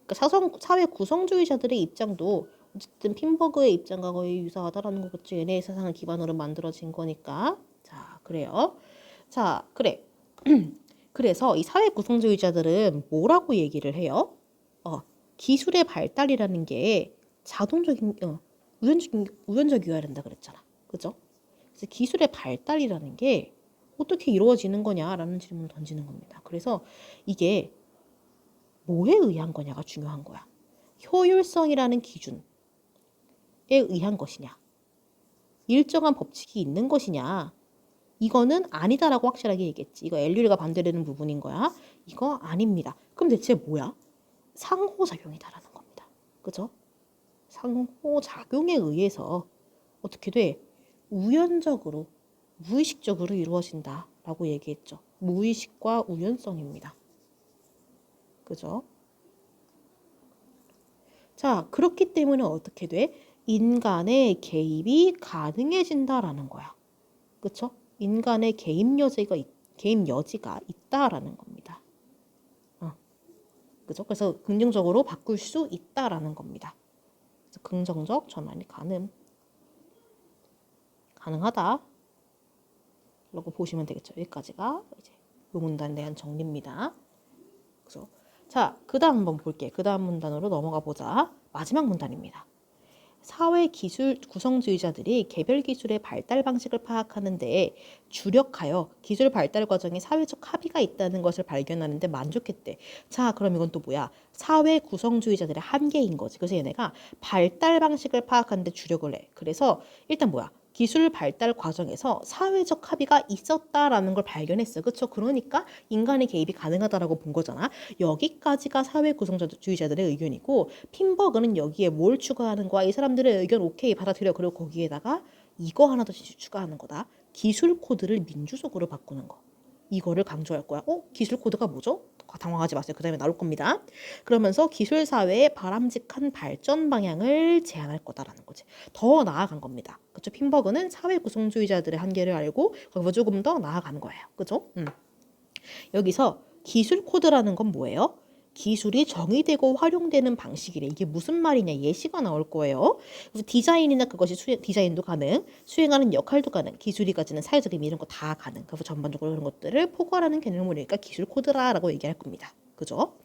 그러니까 사회 구성주의자들의 입장도 어쨌든 핀버그의 입장과 거의 유사하다라는 거겠죠. 얘네의 사상을 기반으로 만들어진 거니까. 자, 그래요. 자, 그래. 그래서 이 사회 구성주의자들은 뭐라고 얘기를 해요? 기술의 발달이라는 게 자동적인, 우연적이어야 된다 그랬잖아. 그죠? 그래서 기술의 발달이라는 게 어떻게 이루어지는 거냐라는 질문을 던지는 겁니다. 그래서 이게 뭐에 의한 거냐가 중요한 거야. 효율성이라는 기준에 의한 것이냐, 일정한 법칙이 있는 것이냐, 이거는 아니다라고 확실하게 얘기했지. 이거 엘류리가 반대되는 부분인 거야. 이거 아닙니다. 그럼 대체 뭐야? 상호작용이다라는 겁니다. 그죠? 상호작용에 의해서 어떻게 돼? 우연적으로, 무의식적으로 이루어진다라고 얘기했죠. 무의식과 우연성입니다. 그죠? 자, 그렇기 때문에 어떻게 돼? 인간의 개입이 가능해진다라는 거야. 그쵸? 인간의 개입 여지가 있다라는 겁니다. 그죠? 그래서 긍정적으로 바꿀 수 있다라는 겁니다. 그래서 긍정적 전환이 가능하다. 라고 보시면 되겠죠. 여기까지가 이제 이 문단에 대한 정리입니다. 그래서 자, 그 다음 한번 볼게. 그 다음 문단으로 넘어가 보자. 마지막 문단입니다. 사회 기술 구성주의자들이 개별 기술의 발달 방식을 파악하는 데 주력하여 기술 발달 과정에 사회적 합의가 있다는 것을 발견하는 데 만족했대. 자, 그럼 이건 또 뭐야? 사회 구성주의자들의 한계인 거지. 그래서 얘네가 발달 방식을 파악하는 데 주력을 해. 그래서 일단 뭐야? 기술 발달 과정에서 사회적 합의가 있었다라는 걸 발견했어. 그렇죠? 그러니까 인간의 개입이 가능하다라고 본 거잖아. 여기까지가 사회 구성주의자들의 의견이고 핀버그는 여기에 뭘 추가하는 거야? 이 사람들의 의견 오케이 받아들여. 그리고 거기에다가 이거 하나 더 추가하는 거다. 기술 코드를 민주적으로 바꾸는 거. 이거를 강조할 거야. 기술 코드가 뭐죠? 당황하지 마세요. 그 다음에 나올 겁니다. 그러면서 기술 사회의 바람직한 발전 방향을 제안할 거다라는 거지. 더 나아간 겁니다. 그렇죠? 핀버그는 사회 구성주의자들의 한계를 알고 거기서 조금 더 나아가는 거예요. 그렇죠? 여기서 기술 코드라는 건 뭐예요? 기술이 정의되고 활용되는 방식이래. 이게 무슨 말이냐? 예시가 나올 거예요. 그래서 디자인이나 그것이 디자인도 가능, 수행하는 역할도 가능, 기술이 가지는 사회적 의미 이런 거 다 가능. 그래서 전반적으로 그런 것들을 포괄하는 개념이니까 기술 코드라라고 얘기할 겁니다. 그죠?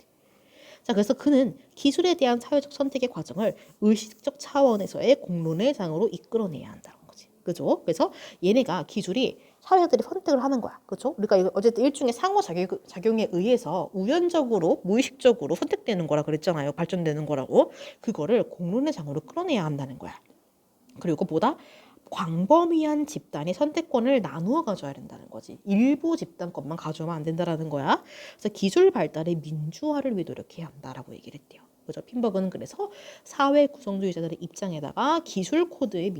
자, 그래서 그는 기술에 대한 사회적 선택의 과정을 의식적 차원에서의 공론의 장으로 이끌어내야 한다는 거지. 그죠? 그래서 얘네가 기술이 사회들이 선택을 하는 거야. 그렇죠? 그러니까 어쨌든 일종의 상호작용에 의해서 우연적으로 무의식적으로 선택되는 거라 그랬잖아요. 발전되는 거라고. 그거를 공론의 장으로 끌어내야 한다는 거야. 그리고 보다 광범위한 집단이 선택권을 나누어 가져야 된다는 거지. 일부 집단 것만 가져오면 안 된다라는 거야. 그래서 기술 발달의 민주화를 위해 노력해야 한다라고 얘기를 했대요. 그죠? 핀버그는 그래서 사회 구성주의자들의 입장에다가 기술 코드의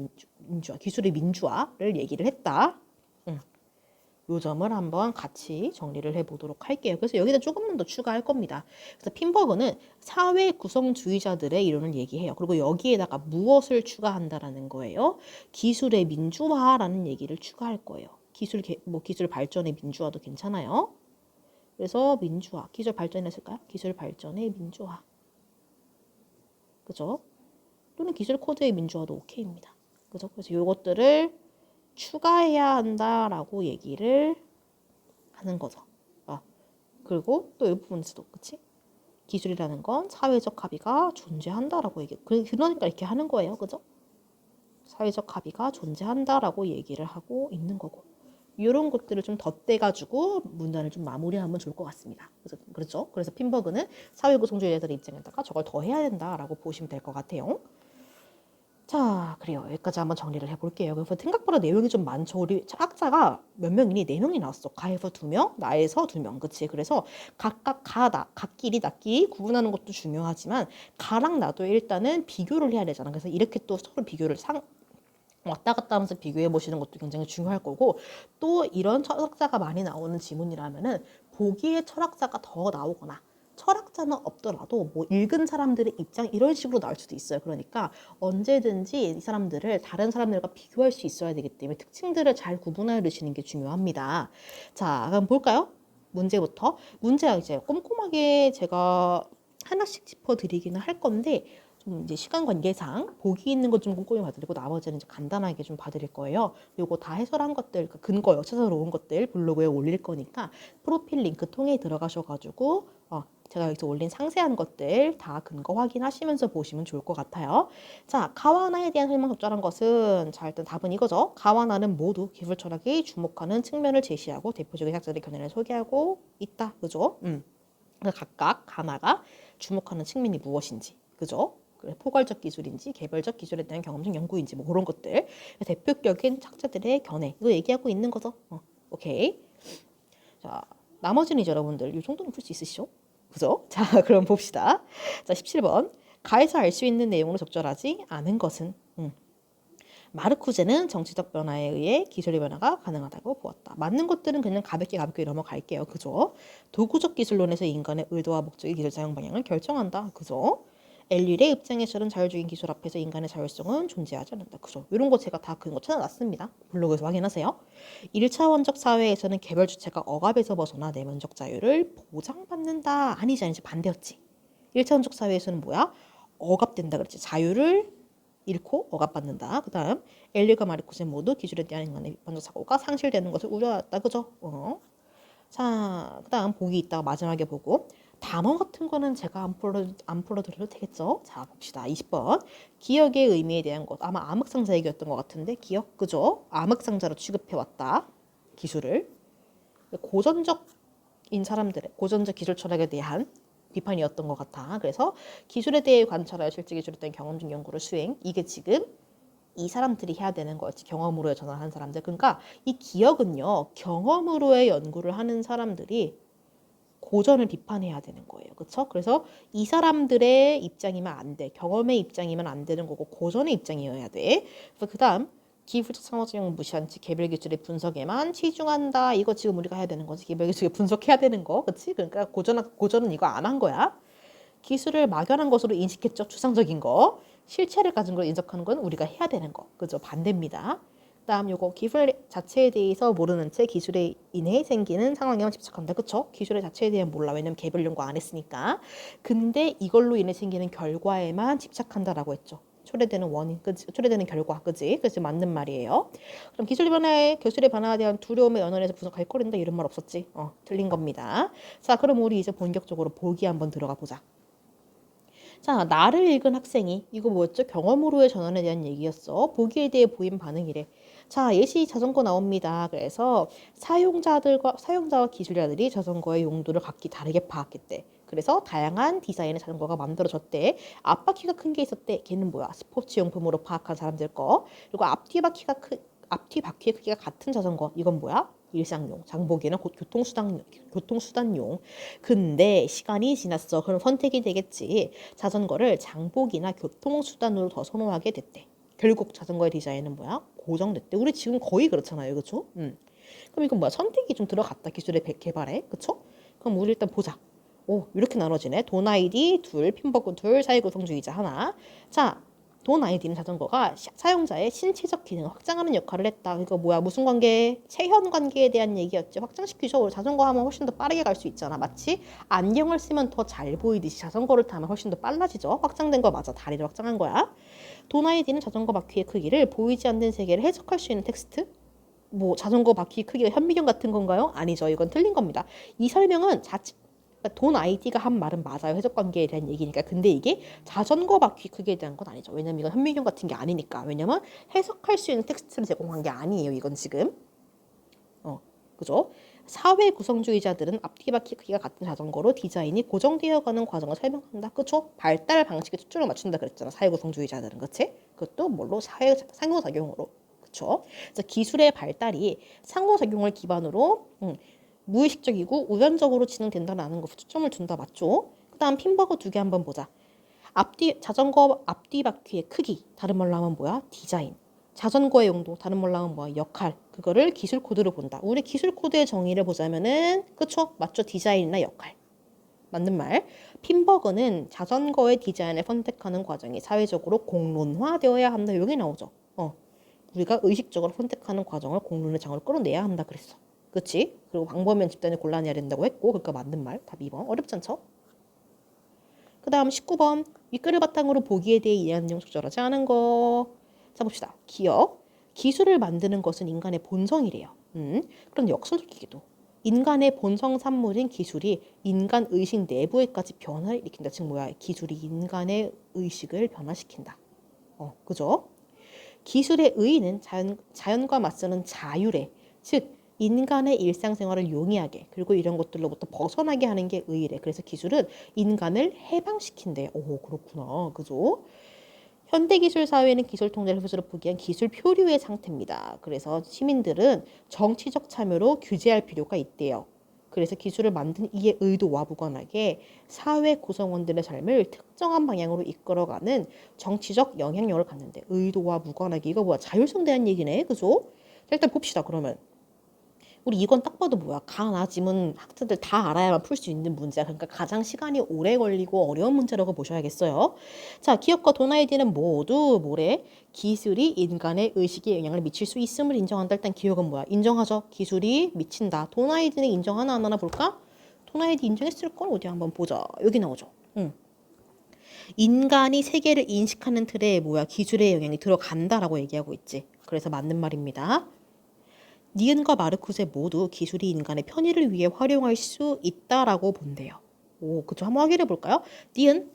기술의 민주화를 얘기를 했다. 요 점을 한번 같이 정리를 해보도록 할게요. 그래서 여기다 조금만 더 추가할 겁니다. 그래서 핀버그는 사회 구성주의자들의 이론을 얘기해요. 그리고 여기에다가 무엇을 추가한다라는 거예요? 기술의 민주화라는 얘기를 추가할 거예요. 기술 발전의 민주화도 괜찮아요. 그래서 민주화, 기술 발전이 했을까요? 기술 발전의 민주화. 그죠? 또는 기술 코드의 민주화도 오케이입니다. 그죠? 그래서 요것들을 추가해야 한다라고 얘기를 하는 거죠. 그리고 또 이 부분에서도 그치? 기술이라는 건 사회적 합의가 존재한다라고 그러니까 이렇게 하는 거예요. 그죠? 사회적 합의가 존재한다라고 얘기를 하고 있는 거고 이런 것들을 좀 덧대가지고 문단을 좀 마무리하면 좋을 것 같습니다. 그렇죠? 그래서 핀버그는 사회 구성주의자들의 입장에다가 저걸 더 해야 된다라고 보시면 될 것 같아요. 자, 그래요. 여기까지 한번 정리를 해볼게요. 그래서 생각보다 내용이 좀 많죠. 우리 학자가 몇 명이니? 4명이 나왔어. 가에서 2명, 나에서 2명. 그치? 그래서 각각 각끼리, 나끼리 구분하는 것도 중요하지만 가랑 나도 일단은 비교를 해야 되잖아. 그래서 이렇게 또 서로 비교를 왔다 갔다 하면서 비교해 보시는 것도 굉장히 중요할 거고 또 이런 철학자가 많이 나오는 지문이라면은 보기에 철학자가 더 나오거나 철학자는 없더라도 뭐 읽은 사람들의 입장 이런 식으로 나올 수도 있어요. 그러니까 언제든지 이 사람들을 다른 사람들과 비교할 수 있어야 되기 때문에 특징들을 잘 구분해 두시는 게 중요합니다. 자, 그럼 볼까요? 문제부터. 문제가 이제 꼼꼼하게 제가 하나씩 짚어드리기는 할 건데 좀 이제 시간 관계상 보기 있는 것 좀 꼼꼼히 봐드리고 나머지는 이제 간단하게 좀 봐드릴 거예요. 요거 다 해설한 것들, 그 근거 찾아서 온 것들 블로그에 올릴 거니까 프로필 링크 통해 들어가셔가지고 제가 여기서 올린 상세한 것들 다 근거 확인하시면서 보시면 좋을 것 같아요. 자, 가와나에 대한 설명 적절한 것은 자 일단 답은 이거죠. 가와나는 모두 기술 철학이 주목하는 측면을 제시하고 대표적인 학자들의 견해를 소개하고 있다. 그죠? 각각 가나가 주목하는 측면이 무엇인지, 그죠? 포괄적 기술인지 개별적 기술에 대한 경험적 연구인지 뭐 그런 것들 대표적인 학자들의 견해 이거 얘기하고 있는 거죠. 오케이. 자, 나머지는 이제 여러분들 이 정도는 풀 수 있으시죠? 그죠? 자, 그럼 봅시다. 자, 17번. 가에서 알 수 있는 내용으로 적절하지 않은 것은 마르쿠제는 정치적 변화에 의해 기술의 변화가 가능하다고 보았다. 맞는 것들은 그냥 가볍게 넘어갈게요. 그죠? 도구적 기술론에서 인간의 의도와 목적이 기술 사용 방향을 결정한다. 그죠? 엘릴의 입장에서는 자율적인 기술 앞에서 인간의 자율성은 존재하지 않는다. 그죠? 이런 거 제가 다 그런 거 찾아놨습니다. 블로그에서 확인하세요. 1차원적 사회에서는 개별 주체가 억압에서 벗어나 내면적 자유를 보장받는다. 아니지 반대였지. 1차원적 사회에서는 뭐야? 억압된다 그랬지. 자유를 잃고 억압받는다. 그 다음 엘리가 마르쿠제 모두 기술에 대한 인간의 비판적 사고가 상실되는 것을 우려했다. 그죠? 자, 그 다음 보기 있다가 마지막에 보고 단어 같은 거는 제가 안 풀어드려도 되겠죠? 자, 봅시다. 20번. 기억의 의미에 대한 것. 아마 암흑상자 얘기였던 것 같은데 기억, 그죠? 암흑상자로 취급해왔다. 기술을. 고전적인 사람들의 고전적 기술 철학에 대한 비판이었던 것 같아. 그래서 기술에 대해 관찰하여 실제 기술에 대한 경험적 연구를 수행. 이게 지금 이 사람들이 해야 되는 거였지. 경험으로의 전환한 사람들. 그러니까 이 기억은요. 경험으로의 연구를 하는 사람들이 고전을 비판해야 되는 거예요. 그렇죠? 그래서 이 사람들의 입장이면 안 돼. 경험의 입장이면 안 되는 거고 고전의 입장이어야 돼. 그래서 그다음 기술적 상호작용을 무시한 채 개별 기술의 분석에만 치중한다. 이거 지금 우리가 해야 되는 거지. 개별 기술을 분석해야 되는 거. 그렇지? 그러니까 고전은 이거 안 한 거야. 기술을 막연한 것으로 인식했죠. 추상적인 거. 실체를 가진 걸 인정하는 건 우리가 해야 되는 거. 그죠? 반대입니다. 그다음 요거 기술 자체에 대해서 모르는 채 기술에 인해 생기는 상황에만 집착한다. 그쵸? 기술의 자체에 대해 몰라. 왜냐면 개별 연구 안 했으니까. 근데 이걸로 인해 생기는 결과에만 집착한다라고 했죠. 초래되는 원인, 그치? 초래되는 결과, 그지? 그래서 맞는 말이에요. 그럼 기술의 변화에 대한 두려움의 연원에서 분석할 거린다 이런 말 없었지? 틀린 겁니다. 자, 그럼 우리 이제 본격적으로 보기 한번 들어가 보자. 자, 나를 읽은 학생이 이거 뭐였죠? 경험으로의 전환에 대한 얘기였어. 보기에 대해 보인 반응이래. 자, 예시 자전거 나옵니다. 그래서 사용자와 기술자들이 자전거의 용도를 각기 다르게 파악했대. 그래서 다양한 디자인의 자전거가 만들어졌대. 앞바퀴가 큰 게 있었대. 걔는 뭐야? 스포츠 용품으로 파악한 사람들 거. 그리고 앞뒤 바퀴의 크기가 같은 자전거. 이건 뭐야? 일상용, 장보기는 곧 교통수단용. 근데 시간이 지났어. 그럼 선택이 되겠지. 자전거를 장보기나 교통수단으로 더 선호하게 됐대. 결국 자전거의 디자인은 뭐야? 고정됐대. 우리 지금 거의 그렇잖아요. 그쵸? 그럼 이건 뭐야? 선택이 좀 들어갔다. 기술의 개발에. 그쵸? 그럼 우리 일단 보자. 오, 이렇게 나눠지네. 돈 아이디 둘, 핀버그 둘, 사회구성주의자 하나. 자, 돈 아이디는 자전거가 사용자의 신체적 기능을 확장하는 역할을 했다. 이거 뭐야? 무슨 관계? 체현 관계에 대한 얘기였지. 확장시키죠. 자전거 하면 훨씬 더 빠르게 갈 수 있잖아. 마치 안경을 쓰면 더 잘 보이듯이 자전거를 타면 훨씬 더 빨라지죠. 확장된 거 맞아. 다리를 확장한 거야. 돈 아이디는 자전거 바퀴의 크기를 보이지 않는 세계를 해석할 수 있는 텍스트? 뭐 자전거 바퀴 크기가 현미경 같은 건가요? 아니죠. 이건 틀린 겁니다. 이 설명은 그러니까 돈 아이디가 한 말은 맞아요. 해적 관계에 대한 얘기니까. 근데 이게 자전거 바퀴 크기에 대한 건 아니죠. 왜냐면 이건 현미경 같은 게 아니니까. 왜냐면 해석할 수 있는 텍스트를 제공한 게 아니에요. 이건 지금. 그죠? 사회 구성주의자들은 앞뒤 바퀴 크기가 같은 자전거로 디자인이 고정되어 가는 과정을 설명한다. 그죠? 발달 방식에 초점을 맞춘다 그랬잖아. 사회 구성주의자들은. 그치? 그것도 뭘로? 상호작용으로. 그쵸? 그래서 기술의 발달이 상호작용을 기반으로 무의식적이고 우연적으로 진행된다는 것에 초점을 둔다. 맞죠? 그 다음 핀버그 두 개 한번 보자. 자전거 앞뒤 바퀴의 크기. 다른 말로 하면 뭐야? 디자인. 자전거의 용도. 다른 말로 하면 뭐야? 역할. 그거를 기술 코드로 본다. 우리 기술 코드의 정의를 보자면은 그쵸? 맞죠? 디자인이나 역할. 맞는 말. 핀버그는 자전거의 디자인을 선택하는 과정이 사회적으로 공론화되어야 한다. 여기 나오죠. 우리가 의식적으로 선택하는 과정을 공론의 장으로 끌어내야 한다 그랬어. 그치? 그리고 광범위한 집단을 골라내야 된다고 했고 그러니까 맞는 말. 답 2번. 어렵지 않죠? 그 다음 19번. 윗글을 바탕으로 보기에 대해 이해하는 내용 적절하지 않은 거. 자 봅시다. 기억. 기술을 만드는 것은 인간의 본성이래요. 그런데 역설적이게도 인간의 본성 산물인 기술이 인간 의식 내부에까지 변화를 일으킨다. 즉 뭐야? 기술이 인간의 의식을 변화시킨다. 그죠? 기술의 의의는 자연과 맞서는 자율에, 즉 인간의 일상생활을 용이하게 그리고 이런 것들로부터 벗어나게 하는 게 의의래. 그래서 기술은 인간을 해방시킨대. 오 그렇구나. 그죠? 현대기술 사회는 기술 통제를 스스로 포기한 기술 표류의 상태입니다. 그래서 시민들은 정치적 참여로 규제할 필요가 있대요. 그래서 기술을 만든 이의 의도와 무관하게 사회 구성원들의 삶을 특정한 방향으로 이끌어가는 정치적 영향력을 갖는데 의도와 무관하게 이거 뭐야? 자율성 대한 얘기네. 그죠? 자, 일단 봅시다. 그러면 우리 이건 딱 봐도 뭐야? 가나 지문 학생들 다 알아야만 풀 수 있는 문제야. 그러니까 가장 시간이 오래 걸리고 어려운 문제라고 보셔야겠어요. 자, 기업과 돈 아이디는 모두 뭐래? 기술이 인간의 의식에 영향을 미칠 수 있음을 인정한다. 일단 기업은 뭐야? 인정하죠. 기술이 미친다. 돈 아이디는 인정하나 안 하나 볼까? 돈 아이디 인정했을 걸 어디 한번 보자. 여기 나오죠. 인간이 세계를 인식하는 틀에 뭐야? 기술의 영향이 들어간다라고 얘기하고 있지. 그래서 맞는 말입니다. 니은과 마르쿠세 모두 기술이 인간의 편의를 위해 활용할 수 있다라고 본대요. 오, 그쵸? 한번 확인해 볼까요? 니은,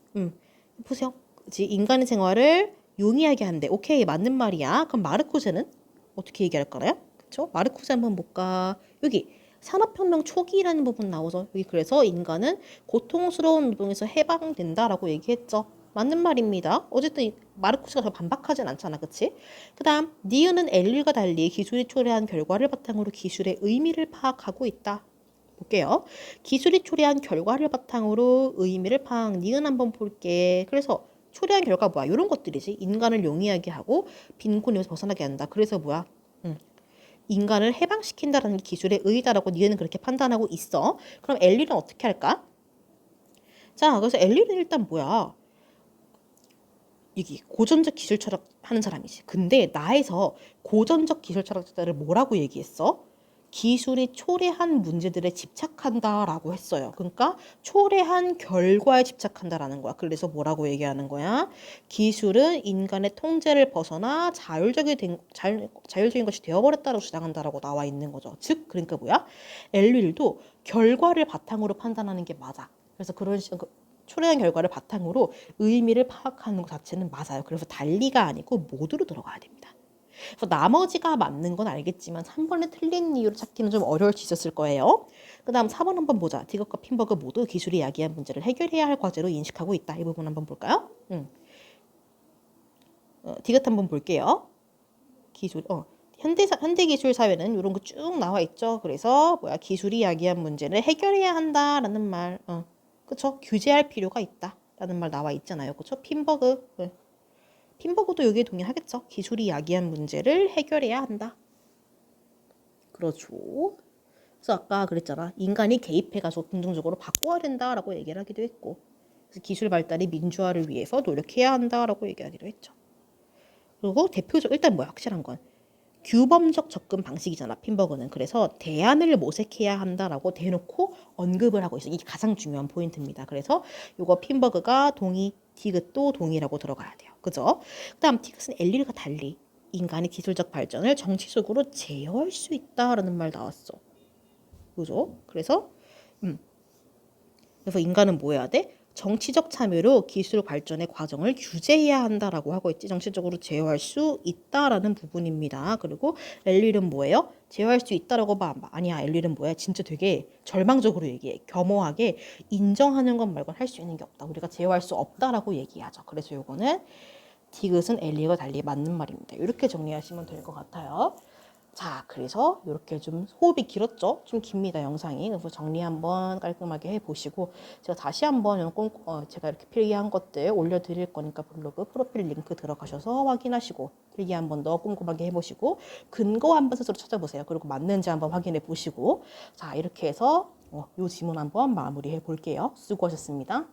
보세요. 그치? 인간의 생활을 용이하게 한대. 오케이, 맞는 말이야. 그럼 마르쿠세는 어떻게 얘기할까요? 그쵸? 마르쿠세 한번 볼까? 여기 산업혁명 초기라는 부분 나오죠. 여기 그래서 인간은 고통스러운 노동에서 해방된다라고 얘기했죠. 맞는 말입니다. 어쨌든 마르쿠스가 더 반박하진 않잖아. 그치? 그 다음 니은은 엘릴과 달리 기술이 초래한 결과를 바탕으로 기술의 의미를 파악하고 있다. 볼게요. 기술이 초래한 결과를 바탕으로 의미를 파악. 니은 한번 볼게. 그래서 초래한 결과 뭐야? 이런 것들이지. 인간을 용이하게 하고 빈곤에서 벗어나게 한다. 그래서 뭐야? 인간을 해방시킨다라는 게 기술의 의의다라고 니은은 그렇게 판단하고 있어. 그럼 엘릴은 어떻게 할까? 자, 그래서 엘릴은 일단 뭐야? 이게 고전적 기술 철학 하는 사람이지. 근데 나에서 고전적 기술 철학자를 뭐라고 얘기했어? 기술이 초래한 문제들에 집착한다라고 했어요. 그러니까 초래한 결과에 집착한다라는 거야. 그래서 뭐라고 얘기하는 거야? 기술은 인간의 통제를 벗어나 자율적인 것이 되어버렸다고 주장한다라고 나와 있는 거죠. 즉, 그러니까 뭐야? 엘릴도 결과를 바탕으로 판단하는 게 맞아. 그래서 그런 초래한 결과를 바탕으로 의미를 파악하는 것 자체는 맞아요. 그래서 달리가 아니고 모두로 들어가야 됩니다. 그래서 나머지가 맞는 건 알겠지만 3번에 틀린 이유를 찾기는 좀 어려울 수 있었을 거예요. 그 다음 4번 한번 보자. 디귿과 핀버그 모두 기술이 야기한 문제를 해결해야 할 과제로 인식하고 있다. 이 부분 한번 볼까요? 디귿 한번 볼게요. 기술, 현대 기술 사회는 이런 거 쭉 나와 있죠. 그래서 뭐야 기술이 야기한 문제를 해결해야 한다라는 말, 그쵸? 규제할 필요가 있다라는 말 나와 있잖아요. 그쵸? 핀버그, 핀버그도 여기에 동의하겠죠. 기술이 야기한 문제를 해결해야 한다. 그렇죠. 그래서 아까 그랬잖아. 인간이 개입해가지고 긍정적으로 바꿔야 된다라고 얘기를 하기도 했고, 그래서 기술 발달이 민주화를 위해서 노력해야 한다라고 얘기하기도 했죠. 그리고 대표적 일단 뭐야 확실한 건 규범적 접근 방식이잖아. 핀버그는. 그래서 대안을 모색해야 한다라고 대놓고 언급을 하고 있어. 이게 가장 중요한 포인트입니다. 그래서 이거 핀버그가 동의, 디귿도 동의라고 들어가야 돼요. 그죠? 그다음 디귿은 엘릴과 달리 인간의 기술적 발전을 정치적으로 제어할 수 있다라는 말 나왔어. 그죠? 그래서 인간은 뭐 해야 돼? 정치적 참여로 기술 발전의 과정을 규제해야 한다라고 하고 있지. 정치적으로 제어할 수 있다라는 부분입니다. 그리고 엘릴은 뭐예요? 제어할 수 있다라고 봐. 아니야. 엘릴은 뭐야? 진짜 되게 절망적으로 얘기해. 겸허하게 인정하는 것 말고는 할 수 있는 게 없다. 우리가 제어할 수 없다라고 얘기하죠. 그래서 요거는 디귿은 엘릴과 달리 맞는 말입니다. 이렇게 정리하시면 될 것 같아요. 자, 그래서 이렇게 좀 호흡이 길었죠? 좀 깁니다, 영상이. 그래서 정리 한번 깔끔하게 해보시고 제가 다시 한번 제가 이렇게 필기한 것들 올려드릴 거니까 블로그 프로필 링크 들어가셔서 확인하시고 필기 한번 더 꼼꼼하게 해보시고 근거 한번 스스로 찾아보세요. 그리고 맞는지 한번 확인해 보시고 자, 이렇게 해서 이 지문 한번 마무리해 볼게요. 수고하셨습니다.